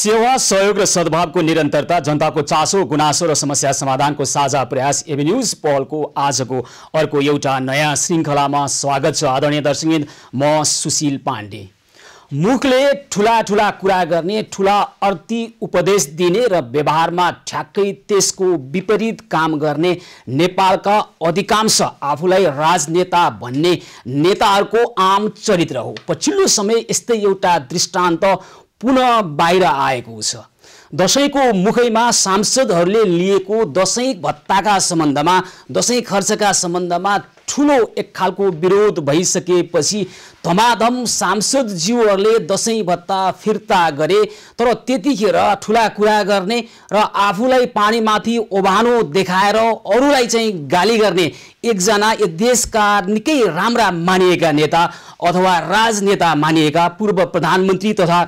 सेवा सहयोग र सद्भावको निरन्तरता, जनताको चासो गुनासो र समस्या समाधानको साझा प्रयास एबी न्यूज पहलको आजको अर्को एउटा नयाँ श्रृङ्खलामा स्वागत छ। आदरणीय दर्शकवृन्द, म सुशील पाण्डे। मुखले ठुला ठुला कुरा गर्ने, ठुला अर्थी उपदेश दिने र व्यवहारमा ठ्याक्कै त्यसको विपरीत काम गर्ने नेपालका अधिकांश आफूलाई राजनेता भन्ने नेताहरूको आम चरित्र हो। पछिल्लो समय यस्तै एउटा दृष्टान्त पुनः बाहिर आएको छ। दशैंको मुखैमा सांसदहरूले लिएको दशैं भत्ताका सम्बन्धमा, दशैं खर्चका सम्बन्धमा ठुलो एक खालको विरोध भइसकेपछि धमाधम सांसदज्यूहरूले दशैं भत्ता फिर्ता गरे। तर त्यतिखेर ठुला कुरा गर्ने र आफूलाई पानीमाथि ओभानो देखाएर अरूलाई चाहिँ गाली गर्ने एकजना यो देशका निकै राम्रा मानिएका नेता अथवा राजनेता मानिएका पूर्व प्रधानमन्त्री तथा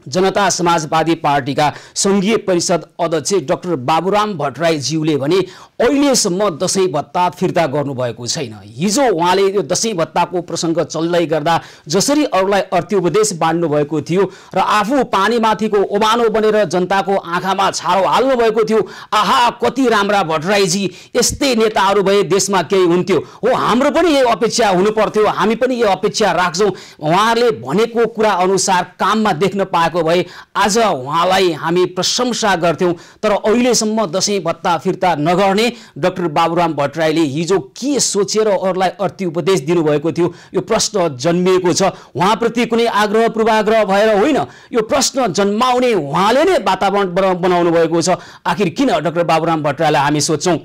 जनता समाजवादी पार्टीका संघीय परिषद अध्यक्ष डाक्टर बाबुराम भट्टराईज्यूले भने अहिलेसम्म दशैं भत्ता फिर्ता गर्नुभएको छैन। हिजो उहाँले यो दशैं भत्ताको प्रसङ्ग चल्दै गर्दा जसरी अरूलाई अर्थोपदेश बाँड्नु भएको थियो र आफू पानीमाथिको ओभानो बनेर जनताको आँखामा छारो हाल्नु भएको थियो, आहा कति राम्रा भट्टराईजी, यस्तै नेताहरू भए देशमा केही हुन्थ्यो, हो हाम्रो पनि यो अपेक्षा हुनुपर्थ्यो, हामी पनि यो अपेक्षा राख्छौँ, उहाँहरूले भनेको कुरा अनुसार काममा देख्न पाएको भए आज उहाँलाई हामी प्रशंसा गर्थ्यौं। तर अहिलेसम्म दशैं भत्ता फिर्ता नगर्ने डाक्टर बाबुराम भट्टराईले हिजो के सोचेर अरूलाई अर्थी उपदेश दिनुभएको थियो, यो प्रश्न जन्मिएको छ। उहाँप्रति कुनै आग्रह पूर्वाग्रह भएर होइन, यो प्रश्न जन्माउने उहाँले नै वातावरण बनाउनु भएको छ। आखिर किन डाक्टर बाबुराम भट्टराईलाई हामी सोध्छौं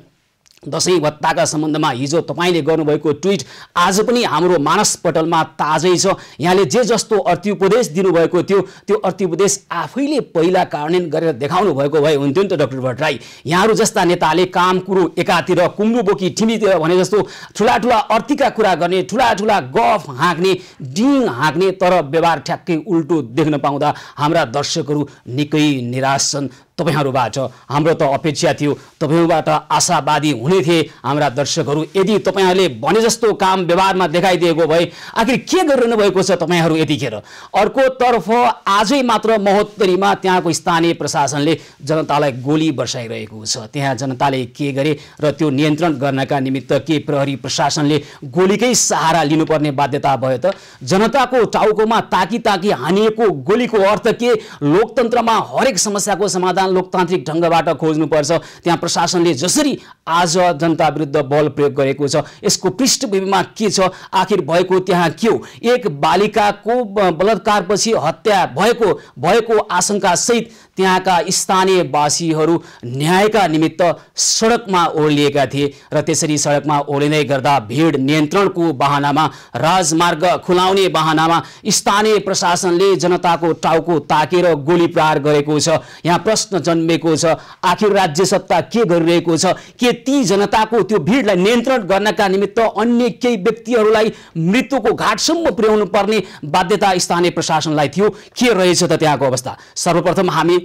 दशैं भत्ताका सम्बन्धमा हिजो तपाईले गर्नुभएको ट्विट आज पनि हाम्रो मानसपटलमा ताजै छ। यहाँले जे जस्तो अर्थी उपदेश दिनुभएको थियो त्यो अर्थी उपदेश आफैले पहिला कार्यान्वयन गरेर देखाउनु भएको भए हुन्थ्यो नि त डाक्टर भट्टराई। यहाँहरू जस्ता नेताले काम कुरो एकातिर कुम्नु बोकी ठिमीतिर भने जस्तो ठुला ठुला अर्थीका कुरा गर्ने, ठुला ठुला गफ हाँक्ने, डिङ हाँक्ने, तर व्यवहार ठ्याक्कै उल्टो देख्न पाउँदा हाम्रा दर्शकहरू निकै निराश छन्। तपाईहरुबाट हाम्रो त अपेक्षा थियो, तपाईहरुबाट आशावादी हुने थिए हाम्रा दर्शकहरू। यदि तपाईहरुले भने जस्तो काम व्यवहारमा देखाइदिएको भए आखिर के गरिरहनु भएको छ तपाईहरु यतिखेर? अर्कोतर्फ आजै मात्र महोत्तरीमा त्यहाँको स्थानीय प्रशासनले जनतालाई गोली बर्साइरहेको छ। त्यहाँ जनताले के गरे र त्यो नियन्त्रण गर्नका निमित्त के प्रहरी प्रशासनले गोलीकै सहारा लिनुपर्ने बाध्यता भयो त? जनताको टाउकोमा ताकी ताकी हानिएको गोलीको अर्थ के? लोकतन्त्रमा हरेक समस्याको समाधान लोकतान्त्रिक ढंगबाट खोज्नुपर्छ। त्यहाँ प्रशासनले जसरी आज जनता विरुद्ध बल प्रयोग गरेको छ यसको पृष्ठभूमिमा के छ? आखिर भएको त्यहाँ के हो? एक बालिकाको बलात्कारपछि हत्या भएको आशंका सहित त्यहाँका स्थानीय वासीहरू न्यायका निमित्त सडकमा ओर्लिएका थिए र त्यसरी सडकमा ओर्लिँदै गर्दा भीड नियन्त्रणको बहानामा, राजमार्ग खुलाउने बहानामा स्थानीय प्रशासनले जनताको टाउको ताकेर गोली प्रहार गरेको छ। यहाँ प्रश्न जन्मेको छ, आखिर राज्य सत्ता के गरिरहेको छ? के ती जनताको त्यो भीडलाई नियन्त्रण गर्नका निमित्त अन्य केही व्यक्तिहरूलाई मृत्युको घाटसम्म पुर्याउनु पर्ने बाध्यता स्थानीय प्रशासनलाई थियो? के रहेछ त त्यहाँको अवस्था? सर्वप्रथम हामी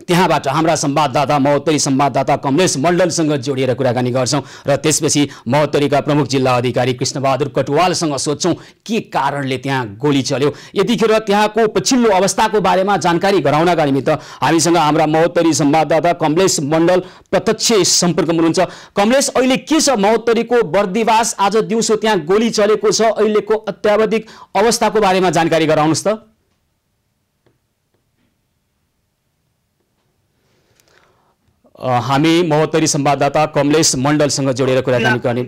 त्यहाँबाट हाम्रा संवाददाता महोत्तरी संवाददाता कमलेश मण्डलसँग जोडिएर कुराकानी गर्छौं र त्यसपछि महोत्तरीका प्रमुख जिल्ला अधिकारी कृष्णबहादुर कटुवालसँग सोध्छौं के कारणले त्यहाँ गोली चल्यो। यतिखेर त्यहाँको पछिल्लो अवस्थाको बारेमा जानकारी गराउनका निमित्त हामीसँग हाम्रा महोत्तरी संवाददाता कमलेश मण्डल प्रत्यक्ष सम्पर्कमा हुनुहुन्छ। कमलेश, अहिले के छ महोत्तरीको बर्दिवास? आज दिउँसो त्यहाँ गोली चलेको छ, अहिलेको अत्यावधिक अवस्थाको बारेमा जानकारी गराउनुस् त। हामी महोत्तरी संवाददाता कमलेश मण्डलसँग जोडेर कुराकानी गर्ने।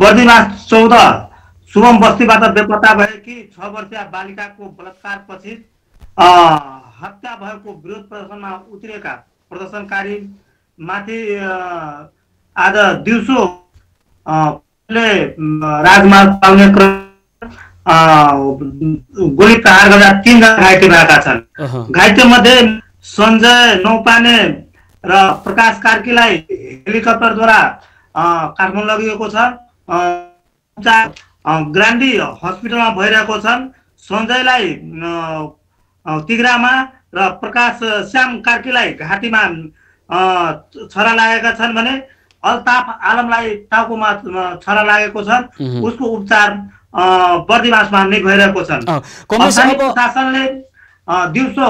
बर्दिवास 14 शुभम बस्तीबाट बेपत्ता भएकी 6 वर्षीय बालिकाको बलात्कारपछि हत्या भएको विरोध प्रदर्शनमा उत्रिएका प्रदर्शनकारी माथि आज दिउँसो राजमार्ग पाउने गोली प्रहार गर्दा 3 जना घाइते भएका छन्। घाइते मध्ये सञ्जय नौपाने र प्रकाश कार्कीलाई हेलिकप्टरद्वारा काठमाडौँ लगिएको छ। ग्रान्डी हस्पिटलमा भइरहेको छन्। सञ्जयलाई तिग्रामा र प्रकाश श्याम कार्कीलाई घाँटीमा छरा लागेका छन् भने अल्ताफ आलमलाई टाउकोमा छरा लागेको छ। उसको उपचार बर्दिवासमा नै गइरहेको छन्। स्थानीय प्रशासनले दिउँसो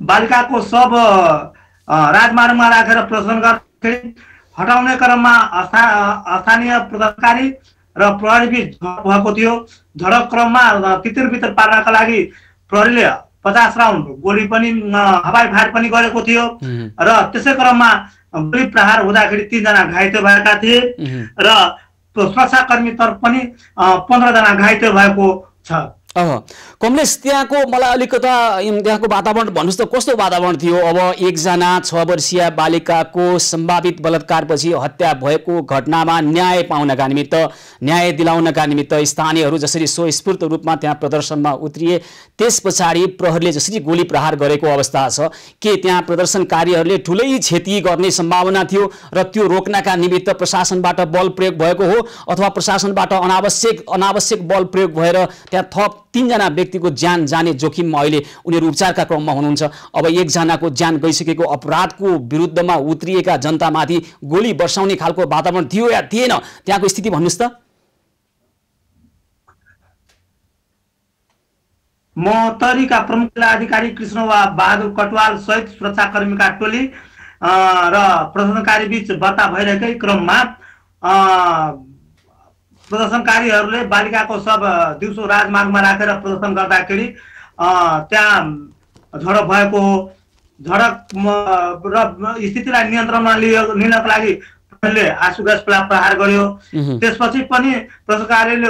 बालिकाको शव राजमार्गमा राखेर प्रदर्शन गर्दाखेरि हटाउने क्रममा स्थानीय प्रदर्शनकारी र प्रहरी बीच झडप भएको थियो। झडप क्रममा तितर पार्नका लागि प्रहरीले 50 राउन्ड गोली पनि हवाई फायर पनि गरेको थियो र त्यसै क्रममा गोली प्रहार हुँदाखेरि 3 जना घाइते भएका थिए र सुरक्षाकर्मी तर्फ पनि 15 जना घाइते भएको छ। कमलेश, त्यहाँको मलाई अलिकता त्यहाँको वातावरण भन्नुहोस् त, कस्तो वातावरण थियो? अब एकजना 6 वर्षीय बालिकाको सम्भावित बलात्कारपछि हत्या भएको घटनामा न्याय पाउनका निमित्त, न्याय दिलाउनका निमित्त स्थानीयहरू जसरी स्वस्फूर्त रूपमा त्यहाँ प्रदर्शनमा उत्रिए, त्यस पछाडि प्रहरीले जसरी गोली प्रहार गरेको अवस्था छ, के त्यहाँ प्रदर्शनकारीहरूले ठुलै क्षति गर्ने सम्भावना थियो र त्यो रोक्नका निमित्त प्रशासनबाट बल प्रयोग भएको हो अथवा प्रशासनबाट अनावश्यक बल प्रयोग भएर त्यहाँ थप 3 जना व्यक्तिको ज्यान जाने जोखिममा अहिले उनीहरू उपचारका क्रममा हुनुहुन्छ? अब एकजनाको ज्यान गइसकेको अपराधको विरुद्धमा उत्रिएका जनतामाथि गोली बर्साउने खालको वातावरण थियो या थिएन? त्यहाँको स्थिति भन्नुहोस् त। मोहतरीका प्रमुख जिल्ला अधिकारी कृष्ण बहादुर कटवाल सहित सुरक्षाकर्मीका टोली र प्रदर्शनकारी बीच वार्ता भइरहेकै क्रममा प्रदर्शनकारीहरूले बालिकाको शव दिउँसो राजमार्गमा राखेर प्रदर्शन गर्दाखेरि त्यहाँ झडप भएको हो। झडप र स्थितिलाई नियन्त्रणमा लिनको लागि प्रहरीले आँसु ग्यास प्रहार गर्यो। त्यसपछि पनि प्रदर्शनकारीले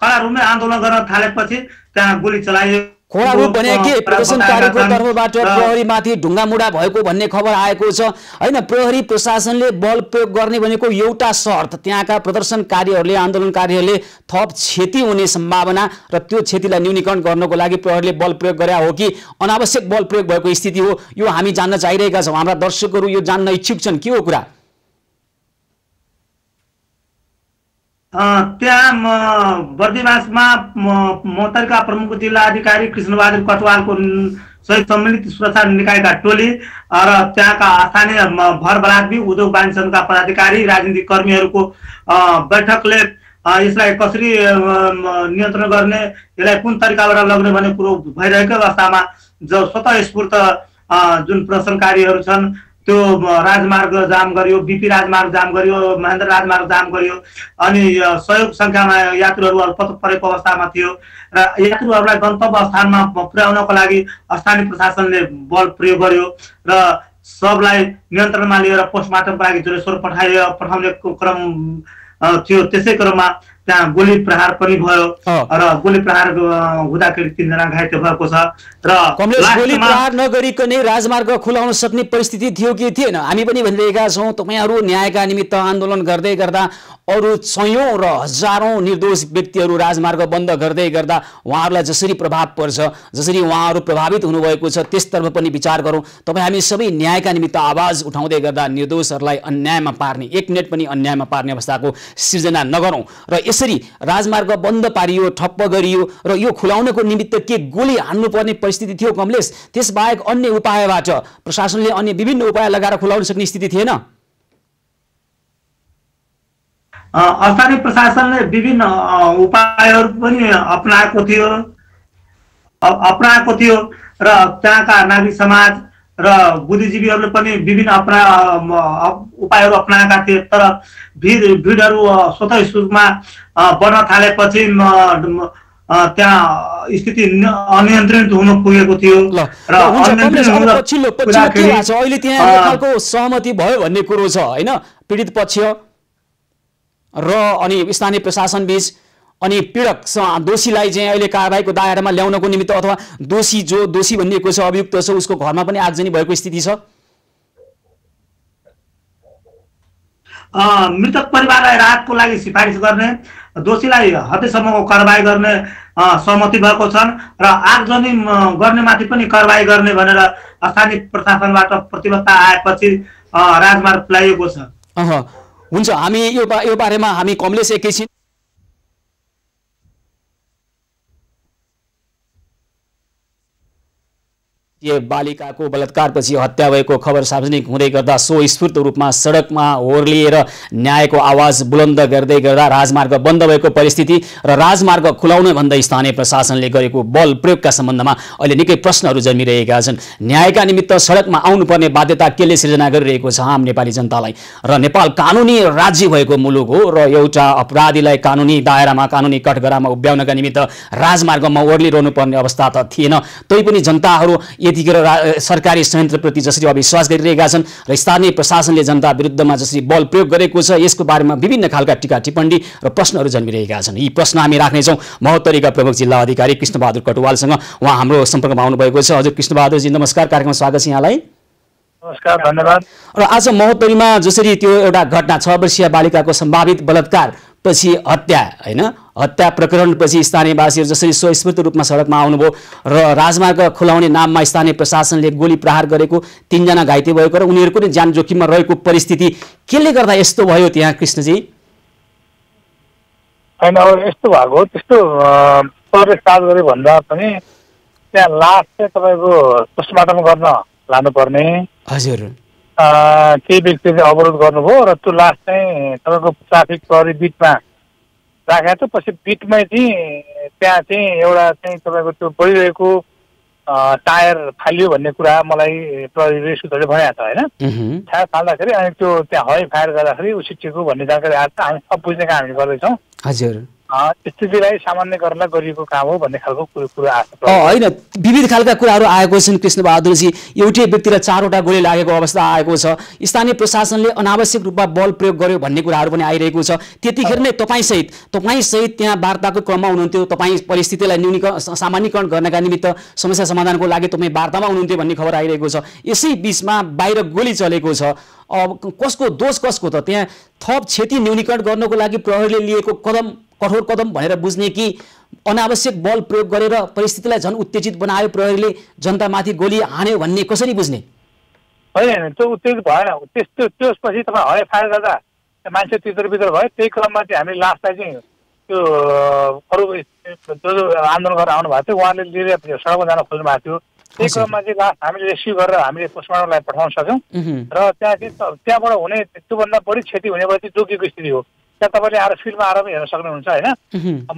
कड़ा रूपमै आन्दोलन गर्न थालेपछि त्यहाँ गोली चलाइयो। खोडा रूप भने के प्रदर्शनकारीको तर्फबाट प्रहरीमाथि ढुङ्गामुढा भएको भन्ने खबर आएको छ हैन? प्रहरी प्रशासनले बल प्रयोग गर्ने भनेको एउटा शर्त, त्यहाँका प्रदर्शनकारीहरूले, आन्दोलनकारीहरूले थप क्षति हुने सम्भावना र त्यो क्षतिलाई न्यूनीकरण गर्नको लागि प्रहरीले बल प्रयोग गरे हो कि अनावश्यक बल प्रयोग भएको स्थिति हो? यो हामी जान्न चाहिरहेका छौँ, हाम्रा दर्शकहरू यो जान्न इच्छुक छन्। के हो कुरा? त्यहाँ बर्दिवासमा मोहतरीका प्रमुख जिल्ला अधिकारी कृष्ण बहादुर कटवालको सहित सम्मिलित सुरक्षा निकायका टोली र त्यहाँका स्थानीय भर बलात्वी उद्योग वाणिज्य संघका पदाधिकारी, राजनीतिक कर्मीहरूको बैठकले यसलाई कसरी नियन्त्रण गर्ने, यसलाई कुन तरिकाबाट लग्ने भन्ने कुरो भइरहेको अवस्थामा जो स्वतःस्फूर्त जुन प्रदर्शनकारीहरू छन् त्यो राजमार्ग जाम गरियो, बीपी राजमार्ग जाम गरियो, महेन्द्र राजमार्ग जाम गरियो अनि सहयोग संख्यामा यात्रुहरू अल्पत्र परेको अवस्थामा थियो र यात्रुहरूलाई गन्तव्य स्थानमा पुर्याउनको लागि स्थानीय प्रशासनले बल प्रयोग गर्यो र सबलाई नियन्त्रणमा लिएर पोस्टमार्टमको लागि जोरेश्वर पठाउने क्रम थियो। त्यसै क्रममा त्यहाँ गोली प्रहार पनि भयो र गोली प्रहार हुँदाखेरि 3 जना घाइते भएको छ र कमलेश, गोली प्रहार नगरिकनै राजमार्ग खुलाउन सक्ने परिस्थिति थियो कि थिएन? हामी पनि भनिरहेका छौँ तपाईहरू न्यायका निमित्त आन्दोलन गर्दै गर्दा अरू सयौं र हजारौं निर्दोष व्यक्तिहरू राजमार्ग बन्द गर्दै गर्दा उहाँहरूलाई जसरी प्रभाव पर्छ, जसरी उहाँहरू प्रभावित हुनुभएको छ त्यसतर्फ पनि विचार गरौँ। तपाईँ हामी सबै न्यायका निमित्त आवाज उठाउँदै गर्दा निर्दोषहरूलाई अन्यायमा पार्ने, एक मिनेट पनि अन्यायमा पार्ने अवस्थाको सिर्जना नगरौँ र यसरी राजमार्ग बन्द पारियो, ठप्प गरियो र यो खुलाउनको निमित्त के गोली हान्नुपर्ने परिस्थिति थियो कमलेश? त्यसबाहेक अन्य उपायबाट प्रशासनले अन्य विभिन्न उपाय लगाएर खुलाउन सक्ने स्थिति थिएन? स्थानीय प्रशासनले विभिन्न उपायहरू पनि अपनाएको थियो र त्यहाँका नागरिक समाज र बुद्धिजीवीहरूले पनि विभिन्न उपायहरू अपनाएका थिए। तर भिडहरू स्वतः स्फूर्तमा बढ्न थालेपछि त्यहाँ स्थिति अनियन्त्रित हुन पुगेको थियो र अहिले त्यहाँ खालको सहमति भयो भन्ने कुरो छ हैन? पीडित पक्ष र अनि स्थानीय प्रशासन बीच अनि पीडक दोषीलाई चाहिँ अहिले कारबाहीको दायरामा ल्याउनको निमित्त अथवा दोषी भनिएको छ, अभियुक्त छ, उसको घरमा पनि आगजनी भएको स्थिति छ। मृतक परिवारलाई राहतको लागि सिफारिस गर्ने, दोषीलाई हत्यसम्मको कारबाही गर्ने सहमति भएको छन् र आगजनी गर्नेमाथि पनि कारबाही गर्ने भनेर स्थानीय प्रशासनबाट प्रतिबद्धता आएपछि राजमार्ग खुलाइएको छ। हुन्छ, हामी यो बारेमा हामी कमलेश एकैछिन यो बालिकाको बलात्कारपछि हत्या भएको खबर सार्वजनिक हुँदै गर्दा स्वस्फूर्त रूपमा सडकमा होर्लिएर न्यायको आवाज बुलन्द गर्दै गर्दा राजमार्ग बन्द भएको परिस्थिति र राजमार्ग खुलाउन भन्दै स्थानीय प्रशासनले गरेको बल प्रयोगका सम्बन्धमा अहिले निकै प्रश्नहरू जन्मिरहेका छन्। न्यायका निमित्त सडकमा आउनुपर्ने बाध्यता केले सिर्जना गरिरहेको छ आम नेपाली जनतालाई? र नेपाल कानुनी राज्य भएको मुलुक हो र एउटा अपराधीलाई कानुनी दायरामा कानुनी कठघरामा उभ्याउनका निमित्त राजमार्गमा ओर्लिरहनु पर्ने अवस्था त थिएन। तैपनि जनताहरू यतिखेर सरकारी संयन्त्रप्रति जसरी अविश्वास गरिरहेका छन् र स्थानीय प्रशासनले जनता विरुद्धमा जसरी बल प्रयोग गरेको छ यसको बारेमा विभिन्न खालका टीका टिप्पणी र प्रश्नहरू जन्मिरहेका छन्। यी प्रश्न हामी राख्नेछौँ महोत्तरीका प्रमुख जिल्ला अधिकारी कृष्णबहादुर कटुवालसँग। उहाँ हाम्रो सम्पर्कमा आउनुभएको छ। हजुर कृष्णबहादुरजी नमस्कार, कार्यक्रममा स्वागत छ यहाँलाई। नमस्कार, धन्यवाद। र आज महोत्तरीमा जसरी त्यो एउटा घटना 6 वर्षीय बालिकाको सम्भावित बलात्कार पछि हत्या हैन हत्या प्रकरणपछि स्थानीयवासीहरू जसरी स्वस्फूर्त रूपमा सडकमा आउनुभयो र राजमार्ग खुलाउने नाममा स्थानीय प्रशासनले गोली प्रहार गरेको 3 जना घाइते भएको र उनीहरूको नै ज्यान जोखिममा रहेको परिस्थिति केले गर्दा यस्तो भयो त्यहाँ कृष्णजी? हैन, अब यस्तो भएको त्यस्तो प्रवेश चार्ज गरे भन्दा पनि त्यहाँ लास चाहिँ तपाईँको पोस्टमार्टम गर्न लानुपर्ने। हजुर। केही व्यक्तिले अवरोध गर्नुभयो र त्यो लास चाहिँ तपाईँको ट्राफिक प्रहरी बिटमा राखेको थियो। पछि बिटमै चाहिँ त्यहाँ चाहिँ एउटा चाहिँ तपाईँको त्यो बढिरहेको टायर फालियो भन्ने कुरा मलाई प्रहरीले सूत्रले भनेको छ होइन। थाहा फाल्दाखेरि अनि त्यो त्यहाँ हवाई फायर गर्दाखेरि उसिटिएको भन्ने जानकारी आएको छ। हामी सब बुझ्ने काम हामी गर्दैछौँ। हजुर। स्थितिलाई सामान्य गर्नलाई गरिएको काम हो भन्ने खालको कुरा आएको छ। होइन, विविध खालका कुराहरू आएको छन् कृष्णबहादुरजी। एउटै व्यक्तिलाई 4वटा गोली लागेको अवस्था आएको छ। स्थानीय प्रशासनले अनावश्यक रूपमा बल प्रयोग गर्यो भन्ने कुराहरू पनि आइरहेको छ। त्यतिखेर नै तपाईँ सहित त्यहाँ वार्ताको क्रममा हुनुहुन्थ्यो। तपाईँ परिस्थितिलाई सामान्यकरण गर्नका निमित्त समस्या समाधानको लागि तपाईँ वार्तामा हुनुहुन्थ्यो भन्ने खबर आइरहेको छ। यसै बीचमा बाहिर गोली चलेको छ। अब कसको दोष कसको त? त्यहाँ थप क्षति न्यूनीकरण गर्नको लागि प्रहरीले लिएको कठोर कदम भनेर बुझ्ने कि अनावश्यक बल प्रयोग गरेर परिस्थितिलाई झन् उत्तेजित बनायो प्रहरीले, जनतामाथि गोली हान्यो भन्ने कसरी बुझ्ने? होइन, त्यो उत्तेजित भएन। त्यसपछि तपाईँ हवाई फायर गर्दा मान्छे भित्र भयो। त्यही क्रममा चाहिँ हामीले लास्टलाई चाहिँ त्यो अरू जो आन्दोलन गरेर आउनु भएको थियो उहाँले लिएर सडकमा जान खोज्नु भएको थियो। त्यही क्रममा चाहिँ लास्ट हामीले रेस्क्यु गरेर हामीले पोस्टमार्टमलाई पठाउन सक्यौँ र त्यहाँबाट हुने त्योभन्दा बढी क्षति हुनेबाट चाहिँ जोगिएको स्थिति हो। त्यहाँ तपाईँले आएर फिल्डमा आएर पनि हेर्न सक्नुहुन्छ होइन।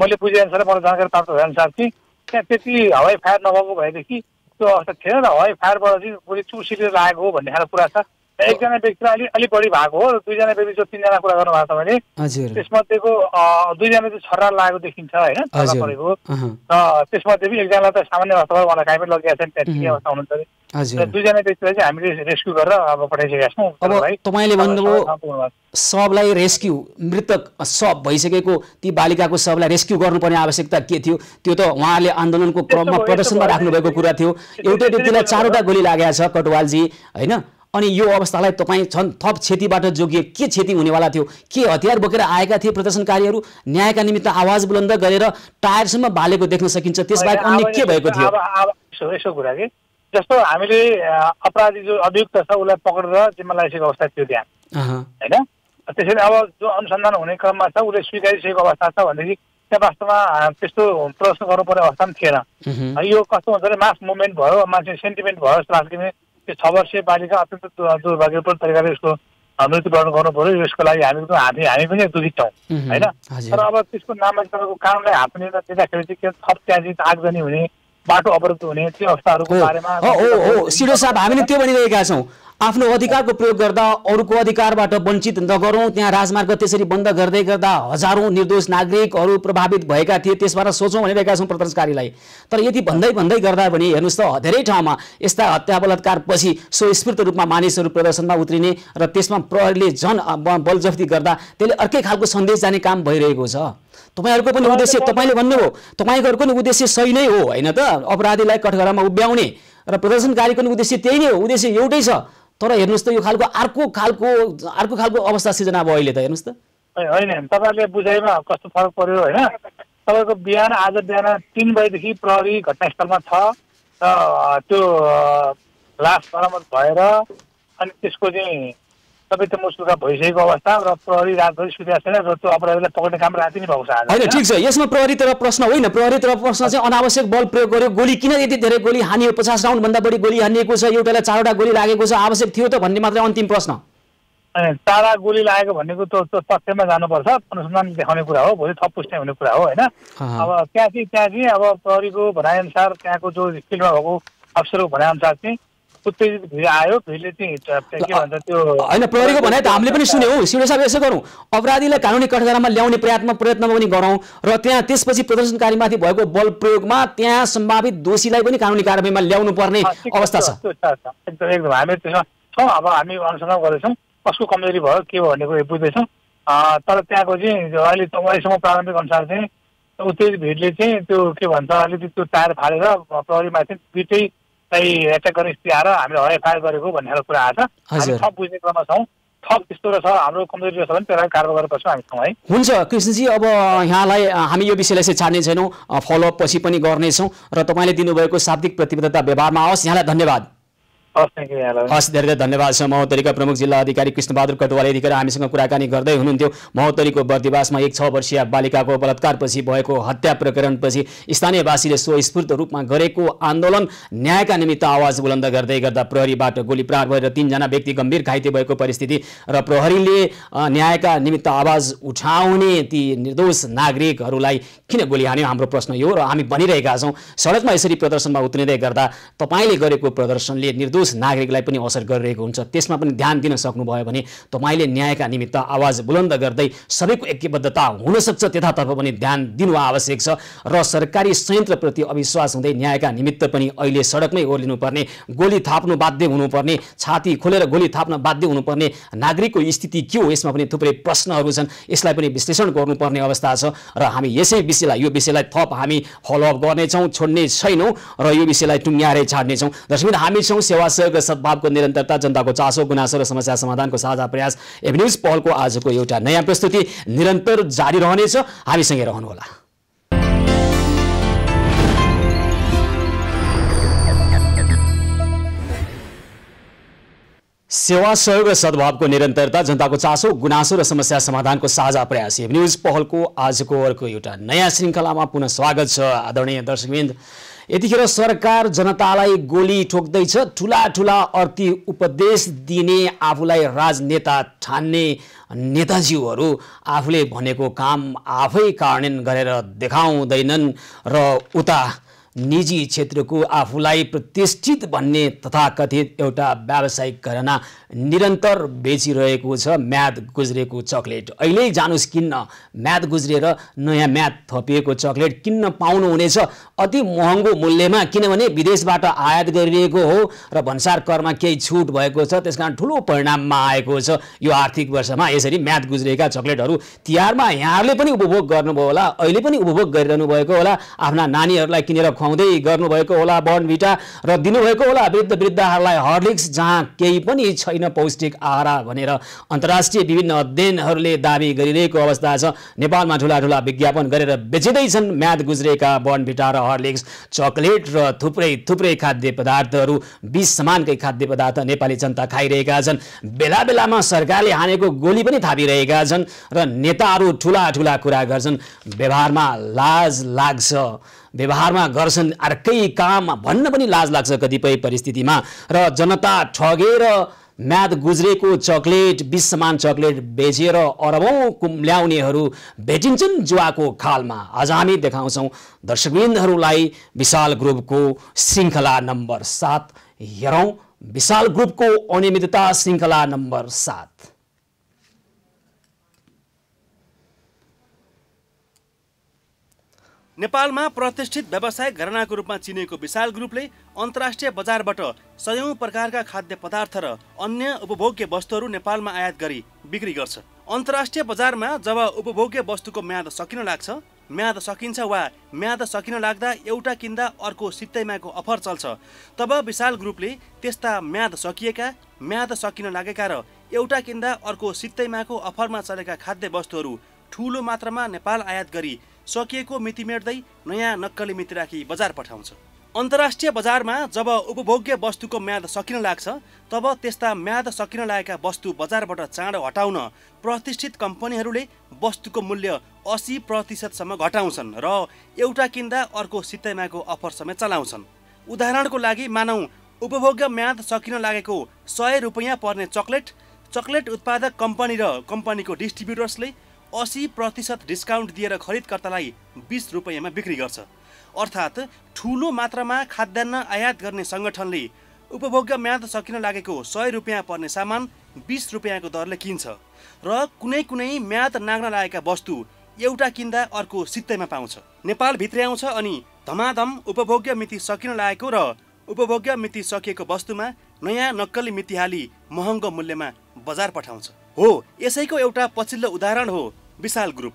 मैले बुझेअनुसार मलाई जानकारी प्राप्त भएअनुसार चाहिँ त्यहाँ त्यति हवाई फायर नभएको भएदेखि त्यो अवस्था थिएन र हवाई फायरबाट चाहिँ गोली चुसिलेर लागेको हो भन्ने खालको कुरा छ। एकजना व्यक्तिलाई अलिक बढी भएको हो र 2 जना व्यक्ति जो 3 जना कुरा गर्नुभएको छ भने त्यसमध्येको 2 जना चाहिँ छर्रा लागेको देखिन्छ होइन, छर्रा परेको। र त्यसमध्ये पनि एकजनालाई त सामान्य अवस्थामा उहाँलाई कहीँ पनि लगिएको छैन, त्यहाँ अवस्था हुनुहुन्छ अरे। 2 जना व्यक्तिलाई चाहिँ हामीले रेस्क्यु गरेर अब पठाइसकेका छौँ। अब तपाईँले भन्नुभयो सबलाई रेस्क्यु, मृतक सब भइसकेको ती बालिकाको सबलाई रेस्क्यु गर्नुपर्ने आवश्यकता के थियो? त्यो त उहाँहरूले आन्दोलनको क्रममा प्रदर्शनमा राख्नुभएको कुरा थियो। एउटै व्यक्तिलाई 4वटा गोली लागेको छ कटुवालजी होइन। अनि यो अवस्थालाई तपाईँ छन् थप क्षतिबाट जोगिए के क्षति हुनेवाला थियो? के हतियार बोकेर आएका थिए प्रदर्शनकारीहरू? न्यायका निमित्त आवाज बुलन्द गरेर टायरसम्म बालेको देख्न सकिन्छ। त्यसबाहेक अन्य के भएको थियो? यसो कुरा कि जस्तो हामीले अपराधी जो अभियुक्त छ उसलाई पक्रेर जिम्मा लगाइसकेको अवस्था थियो त्यहाँ होइन। त्यसैले अब जो अनुसन्धान हुने क्रममा छ उसले स्वीकारिसकेको अवस्था छ भनेदेखि त्यहाँ वास्तवमा त्यस्तो प्रदर्शन गर्नुपर्ने अवस्था पनि थिएन। यो कस्तो हुन्छ भने मास मुभमेन्ट भयो, मान्छे सेन्टिमेन्ट भयो जस्तो लाग्छ कि त्यो 6 वर्षीय बालिका अत्यन्त दुर्भाग्यपूर्ण तरिकाले उसको मृत्युवरण गर्नु पर्यो। यसको लागि हामी पनि दुखित छौँ होइन। तर अब त्यसको नाममा तपाईँको कानुनलाई हाप्ने दिँदाखेरि चाहिँ के थप त्यहाँ चाहिँ आगजनी हुने, बाटो अवरुद्ध हुने त्यो अवस्थाहरूको बारेमा सिडो साहब हामीले त्यो भनिरहेका छौँ। आफ्नो अधिकारको प्रयोग गर्दा अरूको अधिकारबाट वञ्चित नगरौँ। त्यहाँ राजमार्ग त्यसरी बन्द गर्दै गर्दा हजारौं निर्दोष नागरिकहरू प्रभावित भएका थिए। त्यसबाट सोचौँ भनिरहेका छौँ प्रदर्शनकारीलाई। तर यति भन्दै गर्दा पनि हेर्नुहोस् त धेरै ठाउँमा यस्ता हत्या बलात्कार पछि स्वस्फूर्त रूपमा मानिसहरू प्रदर्शनमा उत्रिने र त्यसमा प्रहरीले झन् बलजफ्ती गर्दा त्यसले अर्कै खालको सन्देश जाने काम भइरहेको छ। तपाईँहरूको पनि उद्देश्य, तपाईँले भन्नुभयो तपाईँहरूको पनि उद्देश्य सही नै हो होइन त, अपराधीलाई कठघरामा उभ्याउने र प्रदर्शनकारीको पनि उद्देश्य त्यही नै हो, उद्देश्य एउटै छ। तर हेर्नुहोस् त यो खालको अर्को खालको अवस्था सिर्जना भयो अहिले त। हेर्नुहोस् त होइन, तपाईँहरूले बुझाइमा कस्तो फरक पर्यो होइन। तपाईँको आज बिहान 3 बजेदेखि प्रहरी घटनास्थलमा छ र त्यो लास बरामद भएर अनि त्यसको चाहिँ सबै त्यो मुसुका भइसकेको अवस्था र प्रहरी रातभरि सुतेको छैन र त्यो अपराधीलाई पक्रिने काम राति नै भएको छ आज होइन ठिक छ यसमा प्रहरी तरफ प्रश्न होइन प्रहरी तरफ प्रश्न चाहिँ अनावश्यक बल प्रयोग गर्यो गोली किन यति धेरै गोली हानियो 50 राउन्डभन्दा बढी गोली हानिएको छ एउटालाई 4वटा गोली लागेको छ आवश्यक थियो त भन्ने मात्रै अन्तिम प्रश्न तारा गोली लागेको भनेको त्यो तथ्यमा जानुपर्छ अनुसन्धान देखाउने कुरा हो भोलि थप पुष्टि हुने कुरा हो होइन अब त्यहाँ चाहिँ अब प्रहरीको भनाइअनुसार त्यहाँको जो फिल्डमा भएको अफसरको भनाइअनुसार चाहिँ उत्तेजित भिड आयो भिडले चाहिँ के भन्छ त्यो होइन प्रहरीको भनाइ त हामीले पनि सुन्यौँ सिडो साहब यसो गरौँ अपराधीलाई कानुनी कठघरामा ल्याउने प्रयत्न पनि गरौँ र त्यहाँ त्यसपछि प्रदर्शनकारीमाथि भएको बल प्रयोगमा त्यहाँ सम्भावित दोषीलाई पनि कानुनी कारबाहीमा ल्याउनु पर्ने अवस्था छ एकदम हामी त्यसमा छौँ अब हामी अनुसन्धान गर्दैछौँ कसको कमजोरी भयो के भयो भन्ने कुरा बुझ्दैछौँ तर त्यहाँको चाहिँ अहिलेसम्म प्रारम्भिक अनुसार चाहिँ उत्तेजित भिडले चाहिँ त्यो के भन्छ अलिकति त्यो टायर फालेर प्रहरीमाथि दुइटै एट्याक गर्ने स्थिति आएर हामीले हवाई फायर गरेको भन्ने खालको कुरा आएको छ हामी थप बुझ्ने क्रममा छौँ थप त्यस्तो रहेछ हाम्रो कमजोरी रहेछ भने त्यसलाई कारवाही गरेपछि हामी छौँ है हुन्छ कृष्णजी अब यहाँलाई हामी यो विषयलाई चाहिँ छाड्ने छैनौँ फलोअप पछि पनि गर्नेछौँ र तपाईँले दिनुभएको शाब्दिक प्रतिबद्धता व्यवहारमा आओस् यहाँलाई धन्यवाद हस् धेरै धेरै धन्यवाद छ महोत्तरीका प्रमुख जिल्ला अधिकारी कृष्णबहादुर कटुवाल यतिखेर हामीसँग कुराकानी गर्दै हुनुहुन्थ्यो महोत्तरीको बर्दिवासमा एक 6 वर्षीय बालिकाको बलात्कारपछि भएको हत्या प्रकरणपछि स्थानीयवासीले स्वस्फूर्त रूपमा गरेको आन्दोलन न्यायका निमित्त आवाज बुलन्द गर्दै गर्दा प्रहरीबाट गोली प्रहार भएर 3 जना व्यक्ति गम्भीर घाइते भएको परिस्थिति र प्रहरीले न्यायका निमित्त आवाज उठाउने ती निर्दोष नागरिकहरूलाई किन गोली हान्यो हाम्रो प्रश्न यो र हामी भनिरहेका छौँ सडकमा यसरी प्रदर्शनमा उत्रिँदै गर्दा तपाईँले गरेको प्रदर्शनले निर्दोष नागरिकलाई पनि असर गरिरहेको हुन्छ त्यसमा पनि ध्यान दिन सक्नुभयो भने तपाईले न्यायका निमित्त आवाज बुलन्द गर्दै सबैको ऐक्यबद्धता हुन सक्छ त्यतातर्फ पनि ध्यान दिनु आवश्यक छ र सरकारी संयन्त्रप्रति अविश्वास हुँदै न्यायका निमित्त पनि अहिले सडकमै ओर्लिनु पर्ने गोली थाप्नु बाध्य हुनुपर्ने छाती खोलेर गोली थाप्न बाध्य हुनुपर्ने नागरिकको स्थिति के हो यसमा पनि थुप्रै प्रश्नहरू छन् यसलाई पनि विश्लेषण गर्नुपर्ने अवस्था छ र हामी यो विषयलाई थप हामी फलोअप गर्नेछौँ छोड्ने छैनौँ र यो विषयलाई टुङ्ग्याएरै छाड्नेछौँ दर्शक हामी छौँ सेवा सहयोग र सद्भावको निरन्तरता जनताको चासो गुनासो र समस्या समाधानको साझा प्रयास एभेन्यूज पहलको आजको एउटा नयाँ प्रस्तुति निरन्तर जारी रहनेछ हामीसँगै रहनुहोला सेवा सहयोग र सद्भावको निरन्तरता जनताको चासो गुनासो र समस्या समाधानको साझा प्रयास एभेन्यूज पहलको आजको अर्को एउटा नयाँ श्रृङ्खलामा पुनः स्वागत छ आदरणीय दर्शकवृन्द यतिखेर सरकार जनतालाई गोली ठोक्दैछ ठुला ठुला अर्थी उपदेश दिने आफूलाई राजनेता ठान्ने नेताजीहरू आफूले भनेको काम आफै कार्यान्वयन गरेर देखाउँदैनन् र उता निजी क्षेत्रको आफूलाई प्रतिष्ठित भन्ने तथाकथित एउटा व्यावसायिक घराना निरन्तर बेचिरहेको छ म्याद गुज्रेको चकलेट अहिले जानुस् किन्न म्याद गुज्रेर नयाँ म्याद थपिएको चकलेट किन्न पाउनुहुनेछ अति महँगो मूल्यमा किनभने विदेशबाट आयात गरिएको हो र भन्सार करमा केही छुट भएको छ त्यसकारण ठुलो परिणाममा आएको छ यो आर्थिक वर्षमा यसरी म्याद गुज्रेका चकलेटहरू तिहारमा यहाँहरूले पनि उपभोग गर्नुभयो होला अहिले पनि उपभोग गरिरहनु भएको होला आफ्ना नानीहरूलाई किनेर खुवाउँदै गर्नुभएको होला बर्नभिटा र दिनुभएको होला वृद्धहरूलाई हर्लिक्स जहाँ केही पनि छैन पौष्टिक आहार भनेर अन्तर्राष्ट्रिय विभिन्न अध्ययनहरूले दाबी गरिरहेको अवस्था छ नेपालमा ठुला ठुला विज्ञापन गरेर बेचिँदैछन् म्याद गुज्रेका बर्नभिटा र हर्लिक्स चकलेट र थुप्रै खाद्य पदार्थहरू विष समानकै खाद्य पदार्थ नेपाली जनता खाइरहेका छन् बेला बेलामा सरकारले हानेको गोली पनि थापिरहेका छन् र नेताहरू ठुला ठुला कुरा गर्छन् व्यवहारमा लाज लाग्छ व्यवहारमा गर्छन् अर्कै काम भन्न पनि लाज लाग्छ कतिपय परिस्थितिमा र जनता ठगेर म्याद गुज्रेको चकलेट विष समान चकलेट बेचेर अरबौं कुम्ल्याउनेहरू भेटिन्छन् जुवाको खालमा आज हामी देखाउँछौँ दर्शकवृन्दहरूलाई विशाल ग्रुपको श्रृङ्खला नम्बर 7 हेरौँ विशाल ग्रुपको अनियमितता श्रृङ्खला नम्बर 7 नेपालमा प्रतिष्ठित व्यावसायिक घरानाको रूपमा चिनिएको विशाल ग्रुपले अन्तर्राष्ट्रिय बजारबाट सयौं प्रकारका खाद्य पदार्थ र अन्य उपभोग्य वस्तुहरू नेपालमा आयात गरी बिक्री गर्छ अन्तर्राष्ट्रिय बजारमा जब उपभोग्य वस्तुको म्याद सकिन लाग्छ म्याद सकिन्छ वा म्याद सकिन लाग्दा एउटा किन्दा अर्को सित्तैमाको अफर चल्छ तब विशाल ग्रुपले त्यस्ता म्याद सकिएका म्याद सकिन लागेका र एउटा किन्दा अर्को सित्तैमाको अफरमा चलेका खाद्य वस्तुहरू ठूलो मात्रामा नेपाल आयात गरी सकिएको मिति मेट्दै नयाँ नक्कली मिति राखी बजार पठाउँछ अन्तर्राष्ट्रिय बजारमा जब उपभोग्य वस्तुको म्याद सकिन लाग्छ तब त्यस्ता म्याद सकिन लागेका वस्तु बजारबाट चाँडो हटाउन प्रतिष्ठित कम्पनीहरूले वस्तुको मूल्य 80% घटाउँछन् र एउटा किन्दा अर्को सित्तैमाको अफर समेत चलाउँछन्। उदाहरणको लागि मानौँ उपभोग्य म्याद सकिन लागेको 100 रुपैयाँ पर्ने चकलेट उत्पादक कम्पनी र कम्पनीको डिस्ट्रिब्युटर्सले 80% डिस्काउन्ट दिएर खरिदकर्तालाई 20 रुपैयाँमा बिक्री गर्छ। अर्थात् ठुलो मात्रामा खाद्यान्न आयात गर्ने सङ्गठनले उपभोग्य म्याद सकिन लागेको 100 रुपैयाँ पर्ने सामान 20 रुपैयाँको दरले किन्छ र कुनै म्याद नाग्न लागेका वस्तु एउटा किन्दा अर्को सित्तैमा पाउँछ। नेपाल भित्रै आउँछ अनि धमाधम उपभोग्य मिति सकिन लागेको र उपभोग्य मिति सकिएको वस्तुमा नयाँ नक्कली मिति हाली महँगो मूल्यमा बजार पठाउँछ। हो, यसैको एउटा पछिल्लो उदाहरण हो विशाल ग्रुप।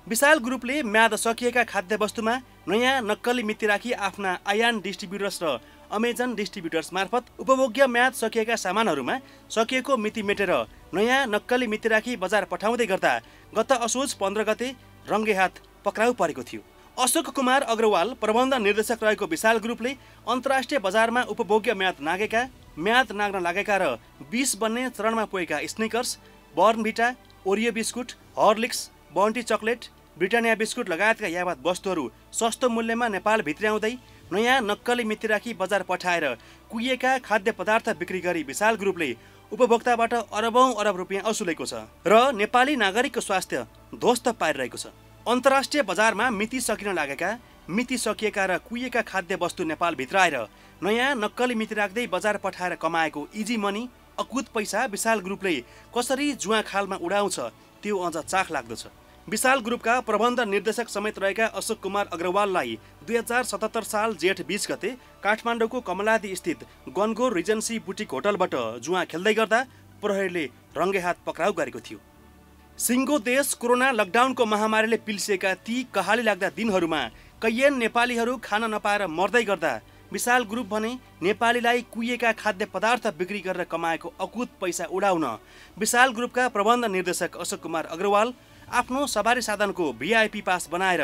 विशाल ग्रुपले म्याद सकिएका खाद्य वस्तुमा नयाँ नक्कली मिति राखी आफ्ना आयान डिस्ट्रिब्युटर्स र अमेजन डिस्ट्रिब्युटर्स मार्फत उपभोग्य म्याद सकिएका सामानहरूमा सकिएको मिति मेटेर नयाँ नक्कली मिति राखी बजार पठाउँदै गर्दा गत असोज 15 गते रङ्गेहात पक्राउ परेको थियो। अशोक कुमार अग्रवाल प्रबन्ध निर्देशक रहेको विशाल ग्रुपले अन्तर्राष्ट्रिय बजारमा उपभोग्य म्याद नाग्न लागेका र 20 बन्ने चरणमा पुगेका स्निकर्स, बर्नभिटा, ओरियो biscuit, Horlicks, Bunty chocolate, Britannia biscuit लगायतका यावत वस्तुहरू सस्तो मूल्यमा नेपाल भित्र्याउँदै नयाँ नक्कली मिति राखी बजार पठाएर कुहिएका खाद्य पदार्थ बिक्री गरी विशाल ग्रुपले उपभोक्ताबाट अरब रुपियाँ असुलेको छ र नेपाली नागरिकको स्वास्थ्य ध्वस्त पारिरहेको छ। अन्तर्राष्ट्रिय बजारमा मिति सकिन लागेका, मिति सकिएका र कुहिएका खाद्य वस्तु नेपाल भित्र आएर नयाँ नक्कली मिति राख्दै बजार पठाएर कमाएको इजी मनी अकुत पैसा विशाल ग्रुपले कसरी जुवा खालमा उडाउँछ त्यो अझ चाख लाग्दछ। विशाल ग्रुपका प्रबन्ध निर्देशक समेत रहेका अशोक कुमार अग्रवाललाई 2077 साल जेठ 20 गते काठमाडौँको कमलादी स्थित गनगोर रिजेन्सी बुटिक होटलबाट जुवा खेल्दै गर्दा प्रहरीले रङ्गेहात पक्राउ गरेको थियो। सिङ्गो देश कोरोना लकडाउनको महामारीले पिल्सिएका ती कहाली लाग्दा दिनहरूमा कैयन नेपालीहरू खान नपाएर मर्दै गर्दा विशाल ग्रुप भने नेपालीलाई कुहिएका खाद्य पदार्थ बिक्री गरेर कमाएको अकुत पैसा उडाउन विशाल ग्रुपका प्रबन्ध निर्देशक अशोक कुमार अग्रवाल आफ्नो सवारी साधनको VIP पास बनाएर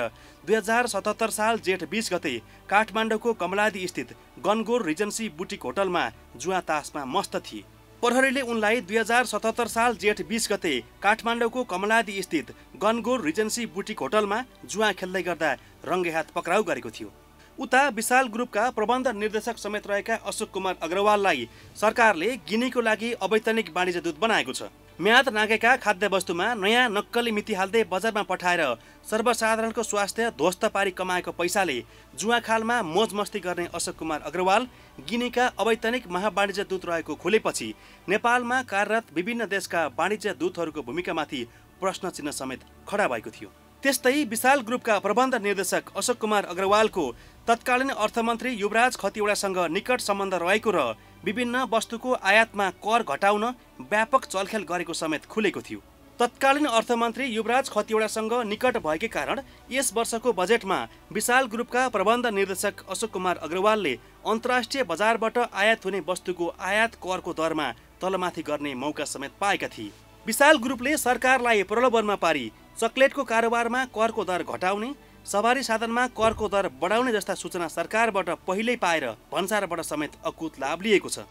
2077 साल जेठ 20 गते काठमाडौँको कमलादी स्थित गनगोर रिजेन्सी बुटिक होटलमा जुवा तासमा मस्त थिए। प्रहरीले उनलाई 2077 साल जेठ 20 गते काठमाडौँको कमलादी स्थित गनगोर रिजेन्सी बुटिक होटलमा जुवा खेल्दै गर्दा रङ्गेहात पक्राउ गरेको थियो। उता विशाल ग्रुपका प्रबन्ध निर्देशक समेत रहेका अशोक कुमार अग्रवाललाई सरकारले गिनीको लागि अवैतनिक वाणिज्य दूत बनाएको छ। म्याद नागेका खाद्य वस्तुमा नयाँ नक्कली मिति हाल्दै बजारमा पठाएर सर्वसाधारणको स्वास्थ्य ध्वस्त पारी कमाएको पैसाले जुवा खालमा मोज मस्ती गर्ने अशोक कुमार अग्रवाल गिनीका अवैतनिक महावाणिज्य दूत रहेको खुलेपछि नेपालमा कार्यरत विभिन्न देशका वाणिज्य दूतहरूको भूमिकामाथि प्रश्न चिन्ह समेत खडा भएको थियो। त्यस्तै विशाल ग्रुपका प्रबन्ध निर्देशक अशोक कुमार अग्रवालको तत्कालीन अर्थमन्त्री युवराज खतिवडासँग निकट सम्बन्ध रहेको र विभिन्न वस्तुको आयातमा कर घटाउन व्यापक चलखेल गरेको समेत खुलेको थियो। तत्कालीन अर्थमन्त्री युवराज खतिवडासँग निकट भएकै कारण यस वर्षको बजेटमा विशाल ग्रुपका प्रबन्ध निर्देशक अशोक कुमार अग्रवालले अन्तर्राष्ट्रिय बजारबाट आयात हुने वस्तुको आयात करको दरमा तलमाथि गर्ने मौका समेत पाएका थिए। विशाल ग्रुपले सरकारलाई प्रलोभनमा पारी चकलेटको कारोबारमा करको दर घटाउने, सवारी साधनमा करको दर बढाउने जस्ता सूचना सरकारबाट पहिल्यै पाएर भन्सारबाट समेत अकुत लाभ लिएको छ।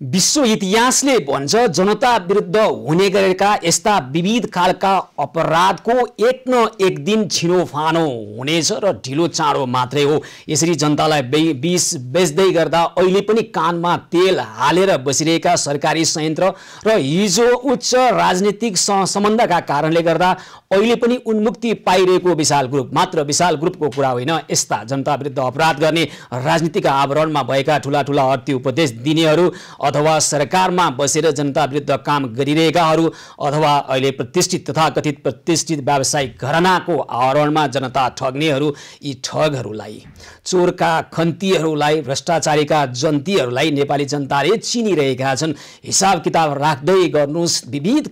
विश्व इतिहासले भन्छ जनता विरुद्ध हुने गरेका यस्ता विविध खालका अपराधको एक न एक दिन छिनोफानो हुनेछ र ढिलो चाँडो मात्रै हो। यसरी जनतालाई विष बेच्दै गर्दा अहिले पनि कानमा तेल हालेर बसिरहेका सरकारी संयन्त्र र हिजो उच्च राजनीतिक सम्बन्धका कारणले गर्दा अहिले पनि उन्मुक्ति पाइरहेको विशाल ग्रुप, मात्र विशाल ग्रुपको कुरा होइन, यस्ता जनता विरुद्ध अपराध गर्ने राजनीतिक आवरणमा भएका ठुला ठुला अर्थी उपदेश दिनेहरू अथवा सरकारमा बसेर जनता विरुद्ध काम गरिरहेकाहरू अथवा अहिले प्रतिष्ठित तथाकथित प्रतिष्ठित व्यावसायिक घरानाको आवरणमा जनता ठग्नेहरू, यी ठगहरूलाई, चोरका खन्तीहरूलाई, भ्रष्टाचारीका जन्तीहरूलाई नेपाली जनताले चिनिरहेका छन्। हिसाब किताब राख्दै गर्नुहोस्, विविध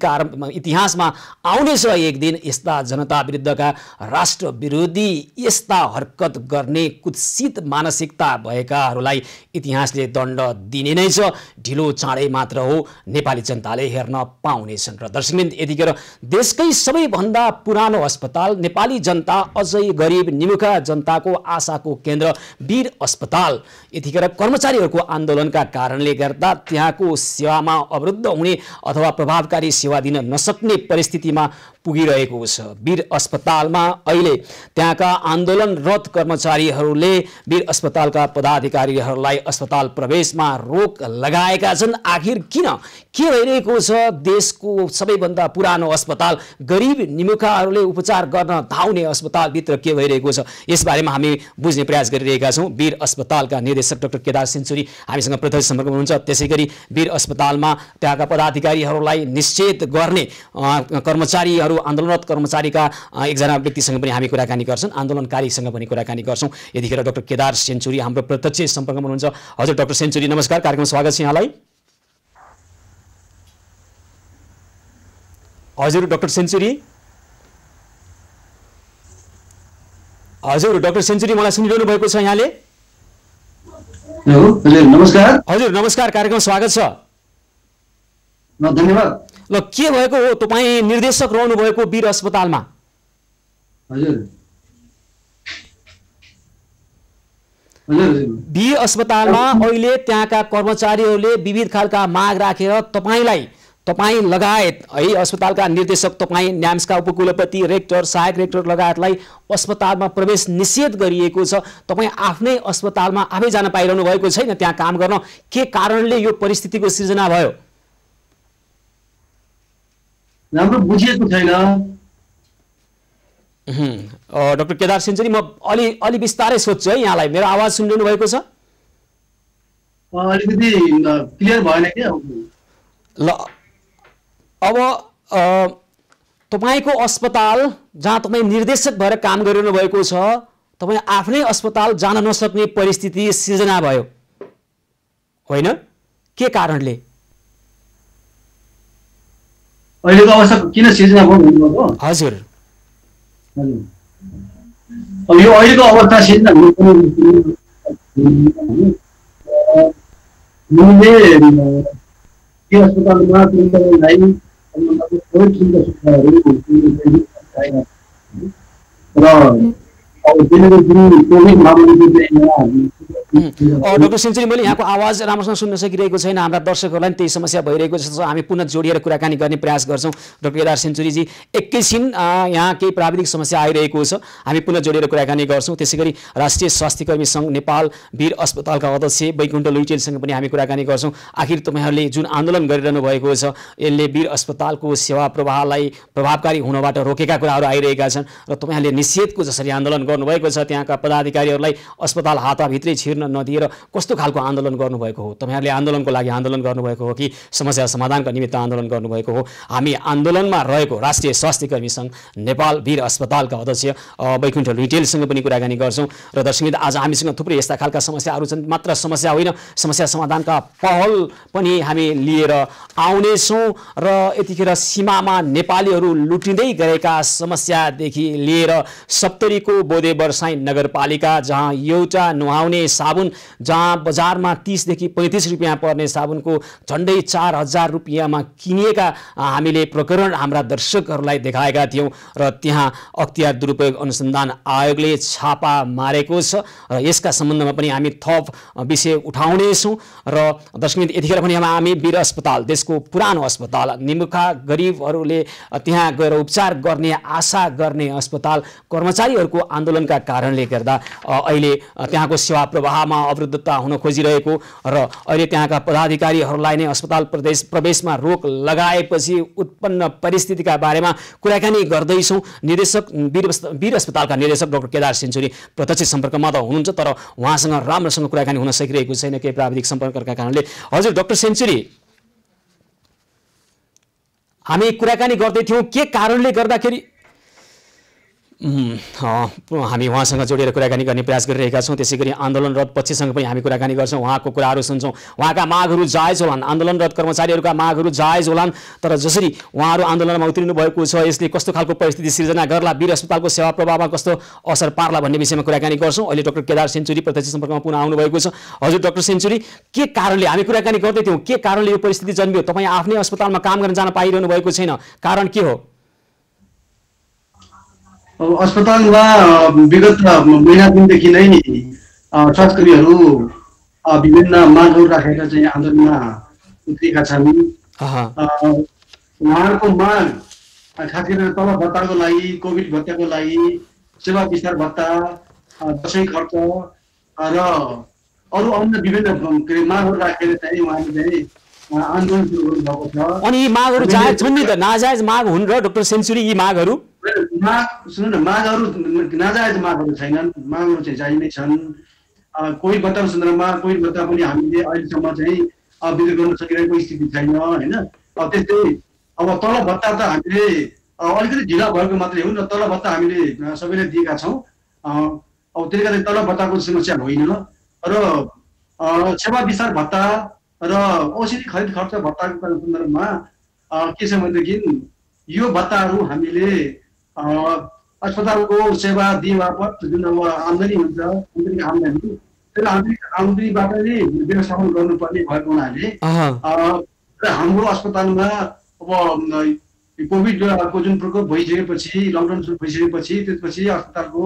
इतिहासमा आउनेछ एक दिन यस्ता जनता विरुद्धका राष्ट्र विरोधी यस्ता हरकत गर्ने कुत्सित मानसिकता भएकाहरूलाई इतिहासले दण्ड दिने नै छ। ढिलो चाँडै मात्र हो नेपाली जनताले हेर्न पाउनेछन्। र दर्शकवृन्द, यतिखेर देशकै सबैभन्दा पुरानो अस्पताल, नेपाली जनता अझै गरिब निमुखा जनताको आशाको केन्द्र वीर अस्पताल यतिखेर कर्मचारीहरूको आन्दोलनका कारणले गर्दा त्यहाँको सेवामा अवरुद्ध हुने अथवा प्रभावकारी सेवा दिन नसक्ने परिस्थितिमा पुगिरहेको छ। वीर अस्पतालमा अहिले त्यहाँका आन्दोलनरत कर्मचारीहरूले वीर अस्पतालका पदाधिकारीहरूलाई अस्पताल प्रवेशमा रोक लगाएका छन्। आखिर किन, के भइरहेको छ? देशको सबैभन्दा पुरानो अस्पताल, गरिब निमुखाहरूले उपचार गर्न धाउने अस्पतालभित्र के भइरहेको छ, यसबारेमा हामी बुझ्ने प्रयास गरिरहेका छौँ। वीर अस्पतालका निर्देशक डाक्टर केदार सेन्चुरी हामीसँग प्रत्यक्ष सम्पर्कमा हुनुहुन्छ। त्यसै गरी वीर अस्पतालमा त्यहाँका पदाधिकारीहरूलाई निश्चित गर्ने कर्मचारीहरू, आन्दोलनरत कर्मचारीका एकजना व्यक्तिसँग पनि हामी कुराकानी गर्छौँ, आन्दोलनकारीसँग पनि कुराकानी गर्छौँ। यतिखेर डाक्टर केदार सेन्चुरी हाम्रो प्रत्यक्ष सम्पर्कमा हुनुहुन्छ। हजुर डाक्टर सेन्चुरी, नमस्कार, कार्यक्रममा स्वागत छ यहाँलाई। हजुर डाक्टर सेन्चुरी, हजुर डाक्टर सेन्चुरी, मलाई सुनिरहनु भएको छ यहाँले? हेलो, नमस्कार। हजुर नमस्कार, कार्यक्रममा स्वागत छ। धन्यवाद। ल, के भएको हो? तपाईँ निर्देशक रहनु भएको वीर अस्पतालमा। हजुर, वीर अस्पतालमा अहिले त्यहाँका कर्मचारीहरूले विविध खालका माग राखेर तपाईँ लगायत है अस्पतालका निर्देशक, तपाईँ, न्याम्सका उपकुलपति, रेक्टर, सहायक रेक्टर लगायतलाई अस्पतालमा प्रवेश निषेध गरिएको छ। तपाईँ आफ्नै अस्पतालमा आफै जान पाइरहनु भएको छैन त्यहाँ काम गर्न। के कारणले यो परिस्थितिको सिर्जना भयो? राम्रो बुझिएको छैन। डाक्टर केदार सेन्चुरी, म अलि बिस्तारै सोध्छु है यहाँलाई। मेरो आवाज सुनिरहनु भएको छ? अलिकति क्लियर भएन के? ल, अब तपाईँको अस्पताल जहाँ तपाईँ निर्देशक भएर काम गरिरहनु भएको छ, तपाईँ आफ्नै अस्पताल जान नसक्ने परिस्थिति सिर्जना भयो होइन? के कारणले? अहिलेको अवस्था किन सिर्जना भयो भन्नुभएको? हजुर, अब यो अहिलेको अवस्था सिर्जना अस्पतालमा डाक्टर सेन्चुरी, मैले यहाँको आवाज राम्रोसँग सुन्न सकिरहेको छैन। हाम्रा दर्शकहरूलाई पनि त्यही समस्या भइरहेको छ। हामी पुनः जोडिएर कुराकानी गर्ने प्रयास गर्छौँ। डाक्टर केदार सेन्चुरीजी, एकैछिन यहाँ केही प्राविधिक समस्या आइरहेको छ, हामी पुनः जोडिएर कुराकानी गर्छौँ। त्यसै गरी राष्ट्रिय स्वास्थ्य कर्मी सङ्घ नेपाल वीर अस्पतालका अध्यक्ष वैकुण्ठ लुइटेलसँग पनि हामी कुराकानी गर्छौँ। आखिर तपाईँहरूले जुन आन्दोलन गरिरहनु भएको छ, यसले वीर अस्पतालको सेवा प्रवाहलाई प्रभावकारी हुनबाट रोकेका कुराहरू आइरहेका छन् र तपाईँहरूले निषेधको जसरी आन्दोलन गर्नुभएको छ, त्यहाँका पदाधिकारीहरूलाई अस्पताल हाताभित्रै छिर्न नदिएर कस्तो खालको आन्दोलन गर्नुभएको हो? तपाईँहरूले आन्दोलनको लागि आन्दोलन गर्नुभएको हो कि समस्या समाधानका निमित्त आन्दोलन गर्नुभएको हो? हामी आन्दोलनमा रहेको राष्ट्रिय स्वास्थ्य कर्मी सङ्घ नेपाल वीर अस्पतालका अध्यक्ष वैकुण्ठ लुइटेलसँग पनि कुराकानी गर्छौँ। र दर्शकवृन्द, आज हामीसँग थुप्रै यस्ता खालका समस्याहरू छन्। मात्र समस्या होइन, समस्या समाधानका पहल पनि हामी लिएर आउनेछौँ। र यतिखेर सीमामा नेपालीहरू लुटिँदै गरेका समस्यादेखि लिएर सप्तरीको बोधे बर्साई नगरपालिका, जहाँ एउटा नुहाउने साबुन, जहाँ बजारमा 30 देखि 35 रुपियाँ पर्ने साबुनको झन्डै 4000 रुपियाँमा किनिएका हामीले प्रकरण हाम्रा दर्शकहरूलाई देखाएका थियौँ। र त्यहाँ अख्तियार दुरुपयोग अनुसन्धान आयोगले छापा मारेको छ र यसका सम्बन्धमा पनि हामी थप विषय उठाउनेछौँ। र दर्शकवृन्द, यतिखेर पनि हामी वीर अस्पताल, देशको पुरानो अस्पताल, निमुखा गरिबहरूले त्यहाँ गएर उपचार गर्ने आशा गर्ने अस्पताल, कर्मचारीहरूको आन्दोलनका कारणले गर्दा अहिले त्यहाँको सेवा प्रवाहमा अवरुद्धता हुन खोजिरहेको र अहिले त्यहाँका पदाधिकारीहरूलाई नै अस्पताल प्रवेशमा रोक लगाएपछि उत्पन्न परिस्थितिका बारेमा कुराकानी गर्दैछौँ। निर्देशक वीर अस्पतालका निर्देशक डाक्टर केदार सेन्चुरी प्रत्यक्ष सम्पर्कमा त हुनुहुन्छ, तर उहाँसँग राम्रोसँग कुराकानी हुन सकिरहेको छैन केही प्राविधिक सम्पर्कका कारणले। हजुर डाक्टर सेन्चुरी, हामी कुराकानी गर्दै थियौँ के कारणले गर्दाखेरि हामी उहाँसँग जोडेर कुराकानी गर्ने प्रयास गरिरहेका छौँ। त्यसै गरी आन्दोलनरत पक्षसँग पनि हामी कुराकानी गर्छौँ, उहाँको कुराहरू सुन्छौँ। उहाँका मागहरू जायज होलान्, आन्दोलनरत कर्मचारीहरूका मागहरू जायज होलान्, तर जसरी उहाँहरू आन्दोलनमा उत्रिनु भएको छ यसले कस्तो खालको परिस्थिति सिर्जना गर्ला, वीर अस्पतालको सेवा प्रभावमा कस्तो असर पार्ला भन्ने विषयमा कुराकानी गर्छौँ। अहिले डाक्टर केदार सेन्चुरी प्रत्यक्ष सम्पर्कमा पुनः आउनुभएको छ। हजुर डाक्टर सेन्चुरी, के कारणले हामी कुराकानी गर्दै थियौँ, के कारणले यो परिस्थिति जन्मियो? तपाईँ आफ्नै अस्पतालमा काम गर्न जान पाइरहनु भएको छैन, कारण के हो? अस्पतालमा विगत महिना दिनदेखि नै स्वास्थ्यकर्मीहरू विभिन्न मागहरू राखेर चाहिँ आन्दोलनमा उत्रिएका छन्। उहाँहरूको माग खास गरेर तलब भत्ताको लागि, कोभिड भत्ताको लागि, सेवा विस्तार भत्ता, दसैँ खर्च र अरू अन्य विभिन्न मागहरू राखेर चाहिँ उहाँले चाहिँ आन्दोलन सुरु गर्नुभएको छ। अनि यी मागहरू जायज छन् नि त, नाजायज माग हुन् र डाक्टर सेन्चुरी यी मागहरू? सुन्नु न, मागहरू नाजायज मागहरू छैनन्, मागहरू चाहिँ जायज नै छन्। कोभिड भत्ताको सन्दर्भमा कोभिड भत्ता पनि हामीले अहिलेसम्म चाहिँ वितरण गर्न सकिरहेको स्थिति छैन होइन। त्यस्तै अब तलब भत्ता त हामीले अलिकति ढिला भएको मात्रै हो नि, तलब भत्ता हामीले सबैले दिएका छौँ। अब त्यसले गर्दा तलब भत्ताको समस्या होइन र सेवा विस्तार भत्ता र औषधि खरिद खर्च भत्ताको सन्दर्भमा के छ भनेदेखि यो भत्ताहरू हामीले अस्पतालको सेवा दिए बापत जुन अब आम्दानी हुन्छ, आम्दानी त्यो आम्दानीबाट नै व्यवस्थापन गर्नुपर्ने भएको हुनाले र हाम्रो अस्पतालमा अब कोभिडको जुन प्रकोप भइसकेपछि, लकडाउन सुरु भइसकेपछि त्यसपछि अस्पतालको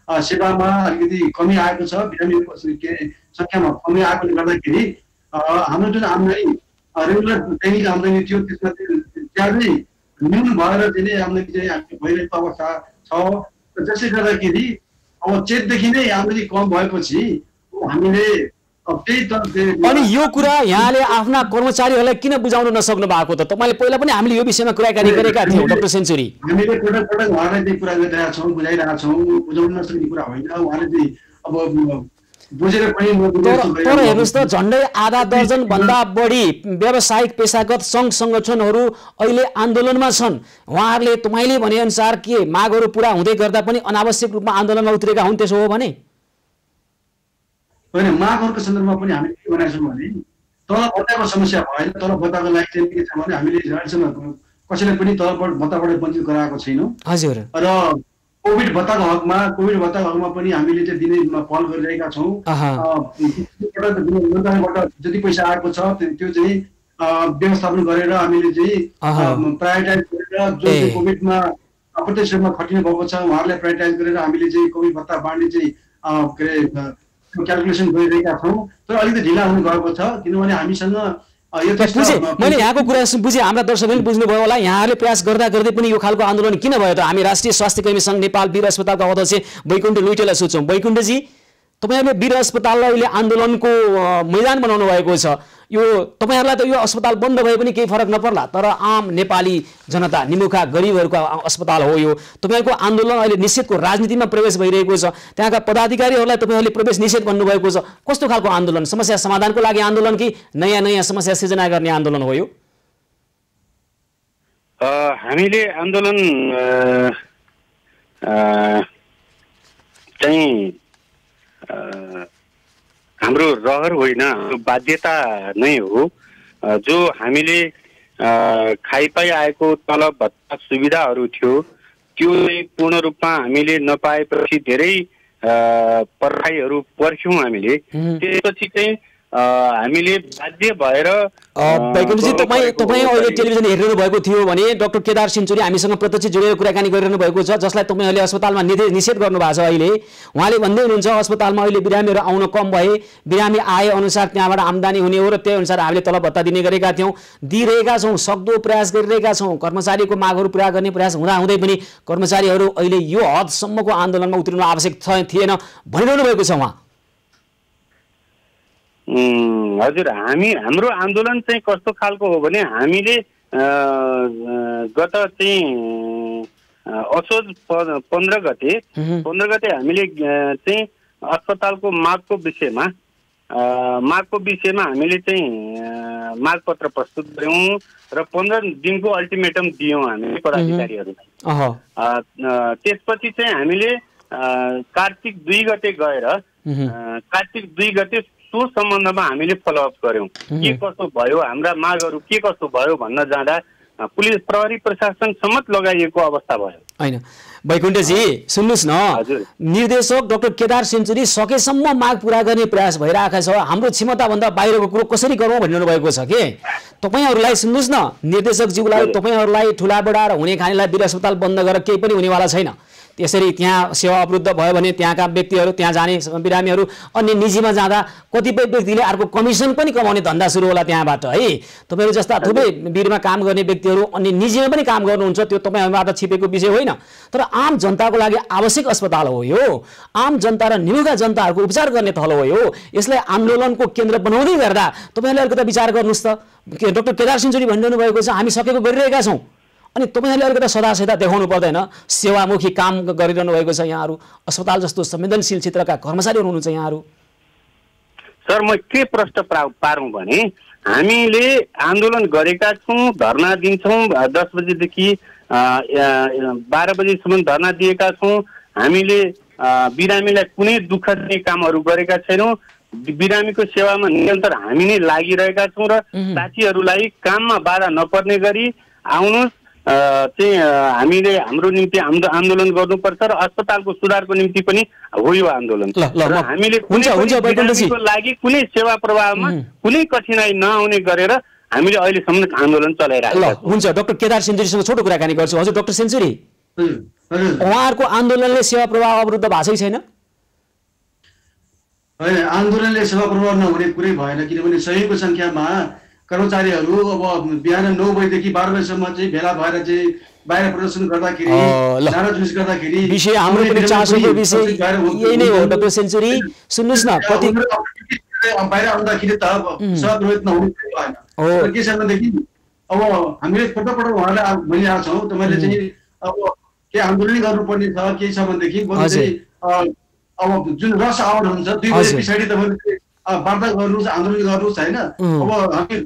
सेवामा अलिकति कमी आएको छ, बिरामीहरूको सङ्ख्यामा कमी आएकोले गर्दाखेरि हाम्रो जुन आम्दानी रेगुलर दैनिक आम्दानी थियो त्यसमा ज्यादै न्यून भएर चाहिँ आम्दानी चाहिँ भइरहेको अवस्था छ। जसले गर्दाखेरि अब चेतदेखि नै आम्दानी कम भएपछि हामीले अनि यो कुरा यहाँले आफ्ना कर्मचारीहरूलाई किन बुझाउन नसक्नु भएको त? तपाईँले पहिला पनि हामीले यो विषयमा कुराकानी गरेका थियौँ डाक्टर सेन्चुरी। हामीले पटक पटक उहाँलाई चाहिँ कुरा गरिरहेका छौँ, बुझाइरहेका छौँ, बुझाउन नसक्ने कुरा होइन। उहाँले चाहिँ अब बुझेर पनि तर हेर्नुहोस् त, झन्डै आधा दर्जन भन्दा बढी व्यावसायिक पेशागत सङ्घ सङ्गठनहरू अहिले आन्दोलनमा छन्। उहाँहरूले तपाईँले भने अनुसार के मागहरू पुरा हुँदै गर्दा पनि अनावश्यक रूपमा आन्दोलनमा उत्रेका हुन्, त्यसो हो भने? होइन, मागहरूको सन्दर्भमा पनि हामीले के भनेका छौँ भने तलब भत्ताको समस्या भएन। तलब भत्ताको लागि चाहिँ के छ भने हामीले अहिलेसम्म कसैलाई पनि तलब भत्ताबाट वञ्चित गराएको छैनौँ। हजुर। र कोभिड भत्ताको हकमा पनि हामीले चाहिँ दिने पहल गरिरहेका छौँ। मन्त्रालयबाट जति पैसा आएको छ त्यो चाहिँ व्यवस्थापन गरेर हामीले चाहिँ प्रायोरिटाइज गरेर जो चाहिँ कोभिडमा अप्रत्यक्ष रूपमा खटिनु भएको छ उहाँहरूलाई प्रायोरिटाइज गरेर हामीले चाहिँ कोभिड भत्ता बाँड्ने चाहिँ के अरे क्यालकुलेसन गरिरहेका छौँ। तर अलिकति ढिला हुनु गएको छ किनभने हामीसँग मैले यहाँको कुरा बुझेँ, हाम्रा दर्शकहरूले बुझ्नुभयो होला। यहाँहरूले प्रयास गर्दा गर्दै पनि यो खालको आन्दोलन किन भयो त? हामी राष्ट्रिय स्वास्थ्य कर्मी सङ्घ नेपाल वीर अस्पतालका अध्यक्ष बैकुण्ठ लुइटेलाई सोध्छौँ। बैकुण्ठजी, तपाईँहरूले वीर अस्पताललाई अहिले आन्दोलनको मैदान बनाउनु भएको छ। यो तपाईँहरूलाई त यो अस्पताल बन्द भए पनि केही फरक नपर्ला, तर आम नेपाली जनता, निमुखा गरिबहरूको अस्पताल हो यो। तपाईँहरूको आन्दोलन अहिले निषेधको राजनीतिमा प्रवेश भइरहेको छ। त्यहाँका पदाधिकारीहरूलाई तपाईँहरूले प्रवेश निषेध भन्नुभएको छ। कस्तो खालको आन्दोलन? समस्या समाधानको लागि आन्दोलन कि नयाँ नयाँ समस्या सिर्जना गर्ने आन्दोलन हो यो? हामीले आन्दोलन चाहिँ हाम्रो रहर होइन, हाम्रो बाध्यता नै हो। जो हामीले खाइपाई आएको तलब भत्ता सुविधाहरू थियो त्यो चाहिँ पूर्ण रूपमा हामीले नपाएपछि धेरै पर्खाइहरू पर्ख्यौँ हामीले। त्यसपछि चाहिँ हामीले बाध्य भएर बैकुण्ठजी, तपाईँ अहिले टेलिभिजन हेरिरहनु भएको थियो भने डाक्टर केदार सेन्चुरी हामीसँग प्रत्यक्ष जोडेर कुराकानी गरिरहनु भएको छ, जसलाई तपाईँहरूले अस्पतालमा निषेध गर्नु भएको छ। अहिले उहाँले भन्दै हुनुहुन्छ अस्पतालमा अहिले बिरामीहरू आउन कम भए, बिरामी आए अनुसार त्यहाँबाट आम्दानी हुने हो र त्यही अनुसार हामीले तलब भत्ता दिने गरेका थियौँ, दिइरहेका छौँ, सक्दो प्रयास गरिरहेका छौँ। कर्मचारीको मागहरू पुरा गर्ने प्रयास हुँदाहुँदै पनि कर्मचारीहरू अहिले यो हदसम्मको आन्दोलनमा उत्रिनु आवश्यक थिएन भनिरहनु भएको छ उहाँ। हजुर, हाम्रो आन्दोलन चाहिँ कस्तो खालको हो भने हामीले गत चाहिँ असोज 15 गते हामीले चाहिँ अस्पतालको मागको विषयमा मागको विषयमा हामीले चाहिँ मागपत्र प्रस्तुत गर्यौँ र 15 दिनको अल्टिमेटम दियौँ हामीले पदाधिकारीहरूलाई। त्यसपछि चाहिँ हामीले कार्तिक 2 गते गएर कार्तिक 2 गते त्यो सम्बन्धमा हामीले फलोअप गर्यौँ। के कसो भयो, हाम्रा मागहरू के कसो भयो भन्न जाँदा पुलिस प्रहरी प्रशासन सम्मत लगाइएको अवस्था भयो। हैन वैकुण्ठजी सुन्नुस् न, निर्देशक डाक्टर केदार सेन्चुरी सकेसम्म माग पूरा गर्ने प्रयास भइरहेको छ। हाम्रो क्षमताभन्दा बाहिरको कुरो कसरी गरौँ भनिरहनु भएको छ के। तपाईहरुलाई सुन्नुस् न, निर्देशकज्यूलाई तपाईहरुलाई ठुला बडा र हुने खानेलाई वीर अस्पताल बन्द गरेर केही पनि हुनेवाला छैन। त्यसरी त्यहाँ सेवा अवरुद्ध भयो भने त्यहाँका व्यक्तिहरू, त्यहाँ जाने बिरामीहरू अन्य निजीमा जाँदा कतिपय व्यक्तिले अर्को कमिसन पनि कमाउने धन्दा सुरु होला त्यहाँबाट है। तपाईहरु जस्ता थुप्रै वीरमा काम गर्ने व्यक्तिहरू अन्य निजीमा पनि काम गर्नुहुन्छ, त्यो तपाईहरुबाट छिपेको विषय होइन। तर आम जनताको लागि आवश्यक अस्पताल हो यो। आम जनता र निमुखा जनताहरूको उपचार गर्ने थलो हो यो। यसलाई आन्दोलनको केन्द्र बनाउँदै गर्दा तपाईहरुले अलिकति विचार गर्नुस् त। डाक्टर केदार सेन्चुरी भनिरहनु भएको छ हामी सकेको गरिरहेका छौँ, अनि तपाईहरुले अलिकति सदासदा देखाउनु पर्दैन। सेवामुखी काम गरिरहनु भएको छ यहाँहरू, अस्पताल जस्तो संवेदनशील क्षेत्रका कर्मचारी हुनुहुन्छ यहाँहरू। सर म के प्रश्न पारौँ भने हामीले आन्दोलन गरेका छौँ, धरना दिन्छौँ 10 बजेदेखि 12 बजेसम्म धरना दिएका छौँ। हामीले बिरामीलाई कुनै दुःख दिने कामहरू गरेका छैनौँ। बिरामीको सेवामा निरन्तर हामी नै लागिरहेका छौँ र साथीहरूलाई काममा बाधा नपर्ने गरी आउनुहोस् चाहिँ हामीले हाम्रो निम्ति आन्दोलन गर्नुपर्छ र अस्पतालको सुधारको निम्ति पनि हो यो आन्दोलन। हामीले बिरामीको लागि कुनै सेवा प्रवाहमा कुनै कठिनाइ नआउने गरेर हामीले अहिलेसम्म आन्दोलन चलाइरहेका छौँ। हुन्छ, डाक्टर केदार सेन्चुरीसँग छोटो कुराकानी गर्छु। हजुर डाक्टर सेन्चुरी, उहाँहरूको आन्दोलनले सेवा प्रवाह अवरुद्ध भएको छैन? होइन, आन्दोलनले सेवा प्रवाह नहुने कुरै भएन, किनभने सयौंको संख्यामा कर्मचारीहरू अब बिहान 9 बजेदेखि 12 बजेसम्म चाहिँ भेला भएर चाहिँ बाहिर प्रदर्शन गर्दाखेरि, नाराजुस गर्दाखेरि विषय हाम्रो पनि चासोको विषय यही नै हो। डाक्टर सेन्चुरी सुन्नुस् न, कति बाहिर आउँदाखेरि त सहप्रभावित नहुने भएन। के छ भनेदेखि अब हामीले पटक उहाँलाई भनिरहेका छौँ तपाईँले चाहिँ अब के आन्दोलन गर्नुपर्ने छ के छ भनेदेखि अब जुन रस आउट हुन्छ 2 बजे पछाडि तपाईँले वार्ता गर्नुहोस्, आन्दोलन गर्नुहोस् होइन। अब हामी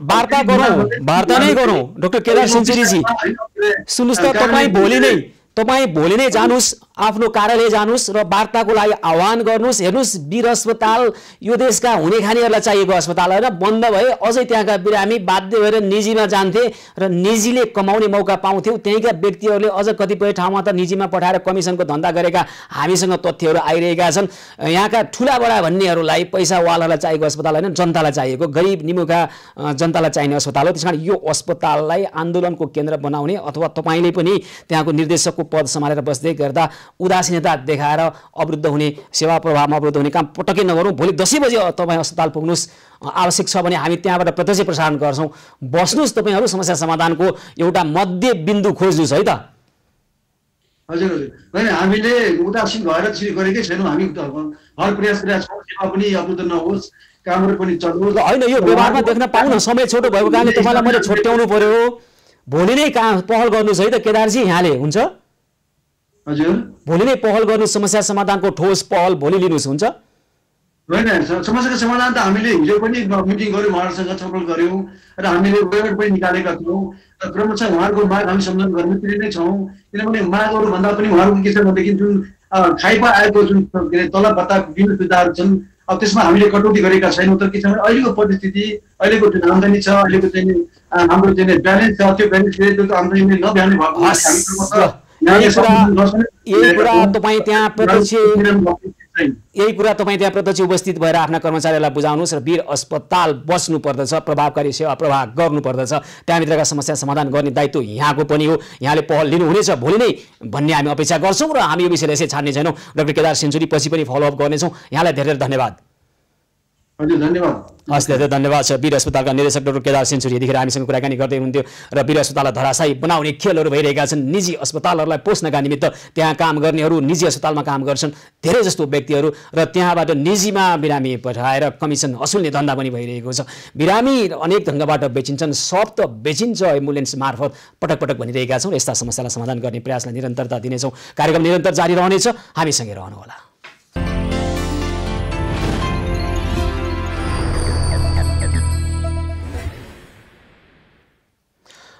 वार्ता नै गरौँ। डाक्टर केदार सेन्चुरीजी सुन्नुहोस् त, तपाईँ भोलि नै जानुहोस्, आफ्नो कार्यालय जानुहोस् र वार्ताको लागि आह्वान गर्नुहोस्। हेर्नुहोस्, वीर अस्पताल यो देशका हुने खानेहरूलाई चाहिएको अस्पताल होइन। बन्द भए अझै त्यहाँका बिरामी बाध्य भएर निजीमा जान्थे र निजीले कमाउने मौका पाउँथ्यौँ। त्यहीँका व्यक्तिहरूले अझ कतिपय ठाउँमा त निजीमा पठाएर कमिसनको धन्दा गरेका हामीसँग तथ्यहरू आइरहेका छन्। यहाँका ठुला बडा भन्नेहरूलाई पैसावालालाई चाहिएको अस्पताल होइन, जनतालाई चाहिएको, गरिब निमुखा जनतालाई चाहिने अस्पताल हो। त्यस कारण यो अस्पताललाई आन्दोलनको केन्द्र बनाउने अथवा तपाईँले पनि त्यहाँको निर्देशकको पद सम्हालेर बस्दै गर्दा उदासीनता देखाएर अवरुद्ध हुने, सेवा प्रवाहमा अवरुद्ध हुने काम पटक्कै नगरौँ। भोलि 10 बजे तपाईँ अस्पताल पुग्नुहोस्, आवश्यक छ भने हामी त्यहाँबाट प्रत्यक्ष प्रसारण गर्छौँ। बस्नुहोस्, तपाईँहरू समस्या समाधानको एउटा मध्य बिन्दु खोज्नुहोस् है त। हजुर हजुर, होइन हामीले उदासीन भएर गरेकै छैनौँ। हामी हर प्रयास गरेका छौँ सेवा पनि अवरुद्ध नहोस्, कामहरू पनि चलोस्। होइन, यो व्यवहारमा देख्न पाउन समय छोटो भएको कारणले तपाईँलाई मैले छोट्याउनु पर्यो। भोलि नै पहल गर्नुहोस् है त केदारजी, यहाँले हुन्छ? हजुर, भोलि नै पहल गर्नु, समस्या समाधानको ठोस पहल भोलि लिनुहोस्, हुन्छ? होइन, समस्याको समाधान त हामीले हिजो पनि मिटिङ गऱ्यौँ, उहाँहरूसँग छलफल गऱ्यौँ र हामीले वेबसाइट पनि निकालेका थियौँ र क्रमशः उहाँहरूको माग हामी सम्बोधन गर्नेतिर नै छौँ। किनभने मागहरू भन्दा पनि उहाँहरूको के छ भनेदेखि जुन खाइपा आएको जुन तलब भत्ता विभिन्न सुविधाहरू छन्, अब त्यसमा हामीले कटौती गरेका छैनौँ। तर के छ भने अहिलेको परिस्थिति, अहिलेको जुन आम्दानी छ, अहिलेको चाहिँ हाम्रो चाहिँ ब्यालेन्स छ, त्यो ब्यालेन्सले त्यो आम्दानी नभ्याउने भएको यही कुरा तपाईँ त्यहाँ प्रत्यक्ष उपस्थित भएर आफ्ना कर्मचारीहरूलाई बुझाउनुहोस् र वीर अस्पताल बस्नु पर्दछ, प्रभावकारी सेवा प्रवाह गर्नु पर्दछ। त्यहाँभित्रका समस्या समाधान गर्ने दायित्व यहाँको पनि हो। यहाँले पहल लिनुहुनेछ भोलि नै भन्ने हामी अपेक्षा गर्छौँ र हामी यो विषयलाई यसै छाड्ने छैनौँ। डाक्टर केदार सेन्चुरी पछि पनि फलोअप गर्नेछौँ। यहाँलाई धेरै धेरै धन्यवाद। हजुर धन्यवाद। हस्, धेरै धन्यवाद छ। वीर अस्पतालका निर्देशक डाक्टर केदार सेन्चुरी यतिखेर हामीसँग कुराकानी गर्दै हुनुहुन्थ्यो र वीर अस्पताललाई धराशायी बनाउने खेलहरू भइरहेका छन्। निजी अस्पतालहरूलाई पोस्नका निमित्त त्यहाँ काम गर्नेहरू निजी अस्पतालमा काम गर्छन् धेरै जस्तो व्यक्तिहरू र त्यहाँबाट निजीमा बिरामी पठाएर कमिसन असुल्ने धन्दा पनि भइरहेको छ। बिरामी अनेक ढङ्गबाट बेचिन्छन्, सब त बेचिन्छ एम्बुलेन्स मार्फत पटक पटक भनिरहेका छौँ। यस्ता समस्यालाई समाधान गर्ने प्रयासलाई निरन्तरता दिनेछौँ। कार्यक्रम निरन्तर जारी रहनेछ, हामीसँगै रहनुहोला।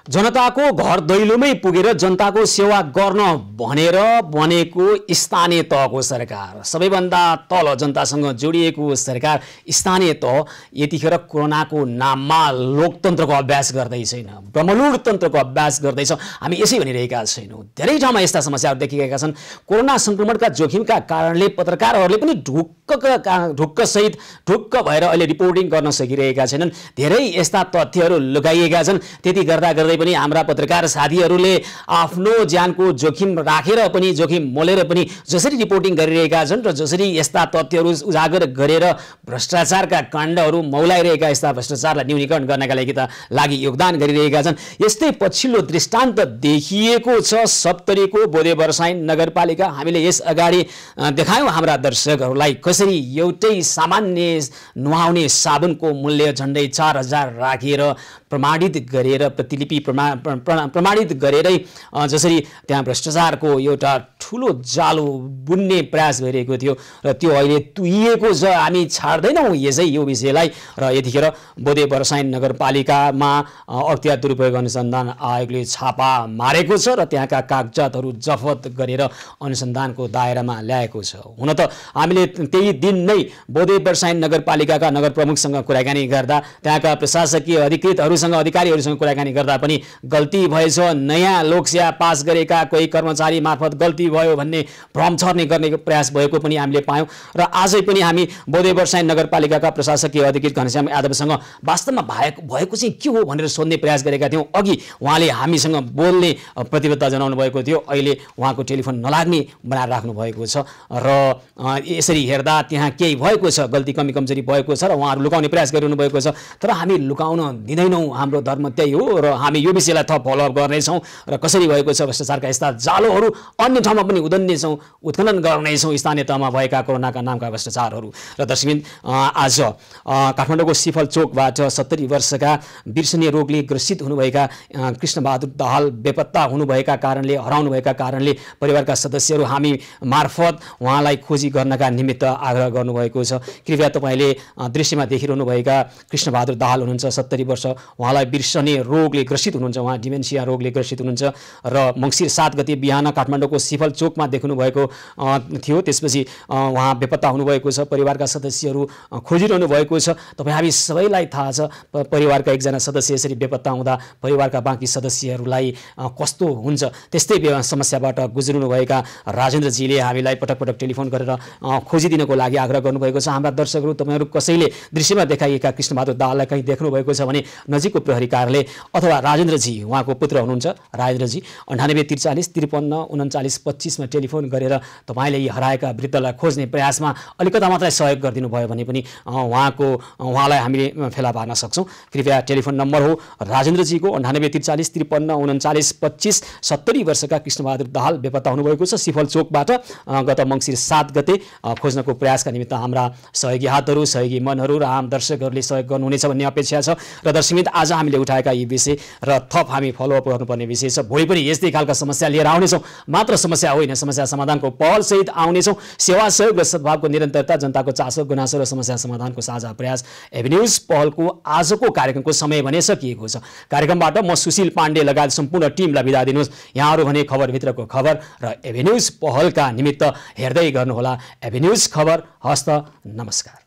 जनताको घर दैलोमै पुगेर जनताको सेवा गर्न भनेर बनेको स्थानीय तहको सरकार, सबैभन्दा तल जनतासँग जोडिएको सरकार स्थानीय तह यतिखेर कोरोनाको नाममा लोकतन्त्रको अभ्यास गर्दै छैन, ब्रह्मलुड तन्त्रको अभ्यास गर्दैछ। हामी यसै भनिरहेका छैनौँ। धेरै ठाउँमा यस्ता समस्याहरू देखिएका छन्। कोरोना संक्रमणका जोखिमका कारणले पत्रकारहरूले पनि ढुक्क भएर अहिले रिपोर्टिङ गर्न सकिरहेका छैनन्। धेरै यस्ता तथ्यहरू लुकाइएका छन्। त्यति गर्दा पनि हाम्रा पत्रकार साथीहरूले आफ्नो ज्यानको जोखिम राखेर पनि, जोखिम मोलेर पनि जसरी रिपोर्टिङ गरिरहेका छन् र जसरी यस्ता तथ्यहरू उजागर गरेर भ्रष्टाचारका काण्डहरू मौलाइरहेका यस्ता भ्रष्टाचारलाई न्यूनीकरण गर्नका लागि योगदान गरिरहेका छन्। यस्तै पछिल्लो दृष्टान्त देखिएको छ सप्तरीको बोधे बर्साइन नगरपालिका। हामीले यस अगाडि देखायौँ हाम्रा दर्शकहरूलाई कसरी एउटै सामान्य नुहाउने साबुनको मूल्य झन्डै 4000 राखेर प्रमाणित गरेर प्रतिलिपि प्रमाणित गरेरै जसरी त्यहाँ भ्रष्टाचारको एउटा ठुलो जालो बुन्ने प्रयास भइरहेको थियो र त्यो अहिले तुइएको छ। हामी छाड्दैनौँ यो विषयलाई। र यतिखेर बोधे बर्साइन नगरपालिकामा अख्तियार दुरुपयोग अनुसन्धान आयोगले छापा मारेको छ र त्यहाँका कागजातहरू जफत गरेर अनुसन्धानको दायरामा ल्याएको छ। हुन त हामीले त्यही दिन नै बोधे बर्साइन नगरपालिकाका नगर प्रमुखसँग कुराकानी गर्दा, त्यहाँका प्रशासकीय अधिकारीहरूसँग कुराकानी गर्दा पनि गल्ती भएछ, नयाँ लोकसेवा पास गरेका कोही कर्मचारी मार्फत गल्ती भयो भन्ने भ्रम छर्ने गर्ने प्रयास भएको पनि हामीले पायौँ। र आजै पनि हामी बोधे बर्साइन नगरपालिकाका प्रशासकीय अधिकृत घनश्याम यादवसँग वास्तवमा भएको चाहिँ के हो भनेर सोध्ने प्रयास गरेका थियौँ। अघि उहाँले हामीसँग बोल्ने प्रतिबद्धता जनाउनु भएको थियो। अहिले उहाँको टेलिफोन नलाग्ने बनाएर राख्नु भएको छ र यसरी हेर्दा त्यहाँ केही भएको छ, गल्ती कमी कमजोरी भएको छ र उहाँहरू लुकाउने प्रयास गरिरहनु भएको छ। तर हामी लुकाउन दिँदैनौँ, हाम्रो धर्म त्यही हो र हामी यो विषयलाई थप फलोअप गर्नेछौँ र कसरी भएको छ भ्रष्टाचारका यस्ता जालोहरू अन्य ठाउँमा पनि उत्खनन गर्नेछौँ, स्थानीय तहमा भएका कोरोनाका नामका भ्रष्टाचारहरू। र दर्शकबिन, आज काठमाडौँको सिफल चोकबाट 70 वर्षका बिर्सने रोगले ग्रसित हुनुभएका कृष्णबहादुर दाहाल बेपत्ता हुनुभएका कारणले, हराउनुभएका कारणले परिवारका सदस्यहरू हामी मार्फत उहाँलाई खोजी गर्नका निमित्त आग्रह गर्नुभएको छ। कृपया तपाईँले दृश्यमा देखिरहनुभएका कृष्णबहादुर दाहाल हुनुहुन्छ, 70 वर्ष। उहाँलाई बिर्सने रोगले ग्रसित हुनुहुन्छ, उहाँ डिमेन्सिया रोगले ग्रसित हुनुहुन्छ र मङ्सिर 7 गते बिहान काठमाडौँको सिफल चोकमा देख्नुभएको थियो। त्यसपछि उहाँ बेपत्ता हुनुभएको छ। परिवारका सदस्यहरू खोजिरहनु भएको छ। तपाईँ हामी सबैलाई थाहा छ, परिवारका एकजना सदस्य यसरी बेपत्ता हुँदा परिवारका बाँकी सदस्यहरूलाई कस्तो हुन्छ। त्यस्तै समस्याबाट गुज्रिनुभएका राजेन्द्रजीले हामीलाई पटक पटक टेलिफोन गरेर खोजिदिनको लागि आग्रह गर्नुभएको छ। हाम्रा दर्शकहरू, तपाईँहरू कसैले दृश्यमा देखाइएका कृष्णबहादुर दाहाललाई कहीँ देख्नुभएको छ भने नजिकको प्रहरी कार्यालय अथवा राजेन्द्रजी, उहाँको पुत्र हुनुहुन्छ राजेन्द्रजी, 98 43 53 39 25 मा टेलिफोन गरेर तपाईँले यी हराएका वृद्धलाई खोज्ने प्रयासमा अलिकता मात्रै सहयोग गरिदिनु भयो भने पनि उहाँलाई हामीले फेला पार्न सक्छौँ। कृपया टेलिफोन नम्बर हो राजेन्द्रजीको 98 43 53 39 25। 70 वर्षका कृष्णबहादुर दाहाल बेपत्ता हुनुभएको छ। सिफल चोकबाट गत मङ्सिर 7 गते खोज्नको प्रयासका निमित्त हाम्रा सहयोगी हातहरू, सहयोगी मनहरू र आम दर्शकहरूले सहयोग गर्नुहुनेछ भन्ने अपेक्षा छ। र दर्शकबिन, आज हामीले उठाएका यी विषय र थप हामी फलोअप गर्नुपर्ने विषय छ। भोलि पनि यस्तै खालका समस्या लिएर आउनेछौँ। मात्र समस्या होइन, समस्या समाधानको पहलसहित आउनेछौँ। सेवा सहयोग र सद्भावको निरन्तरता, जनताको चासो गुनासो र समस्या समाधानको साझा प्रयास। एभिन्युज पहलको आजको कार्यक्रमको समय भने सकिएको छ। कार्यक्रमबाट म सुशील पाण्डे लगायत सम्पूर्ण टिमलाई बिदा दिनुहोस्। यहाँहरू भने खबरभित्रको खबर र एभिन्युज पहलका निमित्त हेर्दै गर्नुहोला एभिन्युज खबर। हस्त, नमस्कार।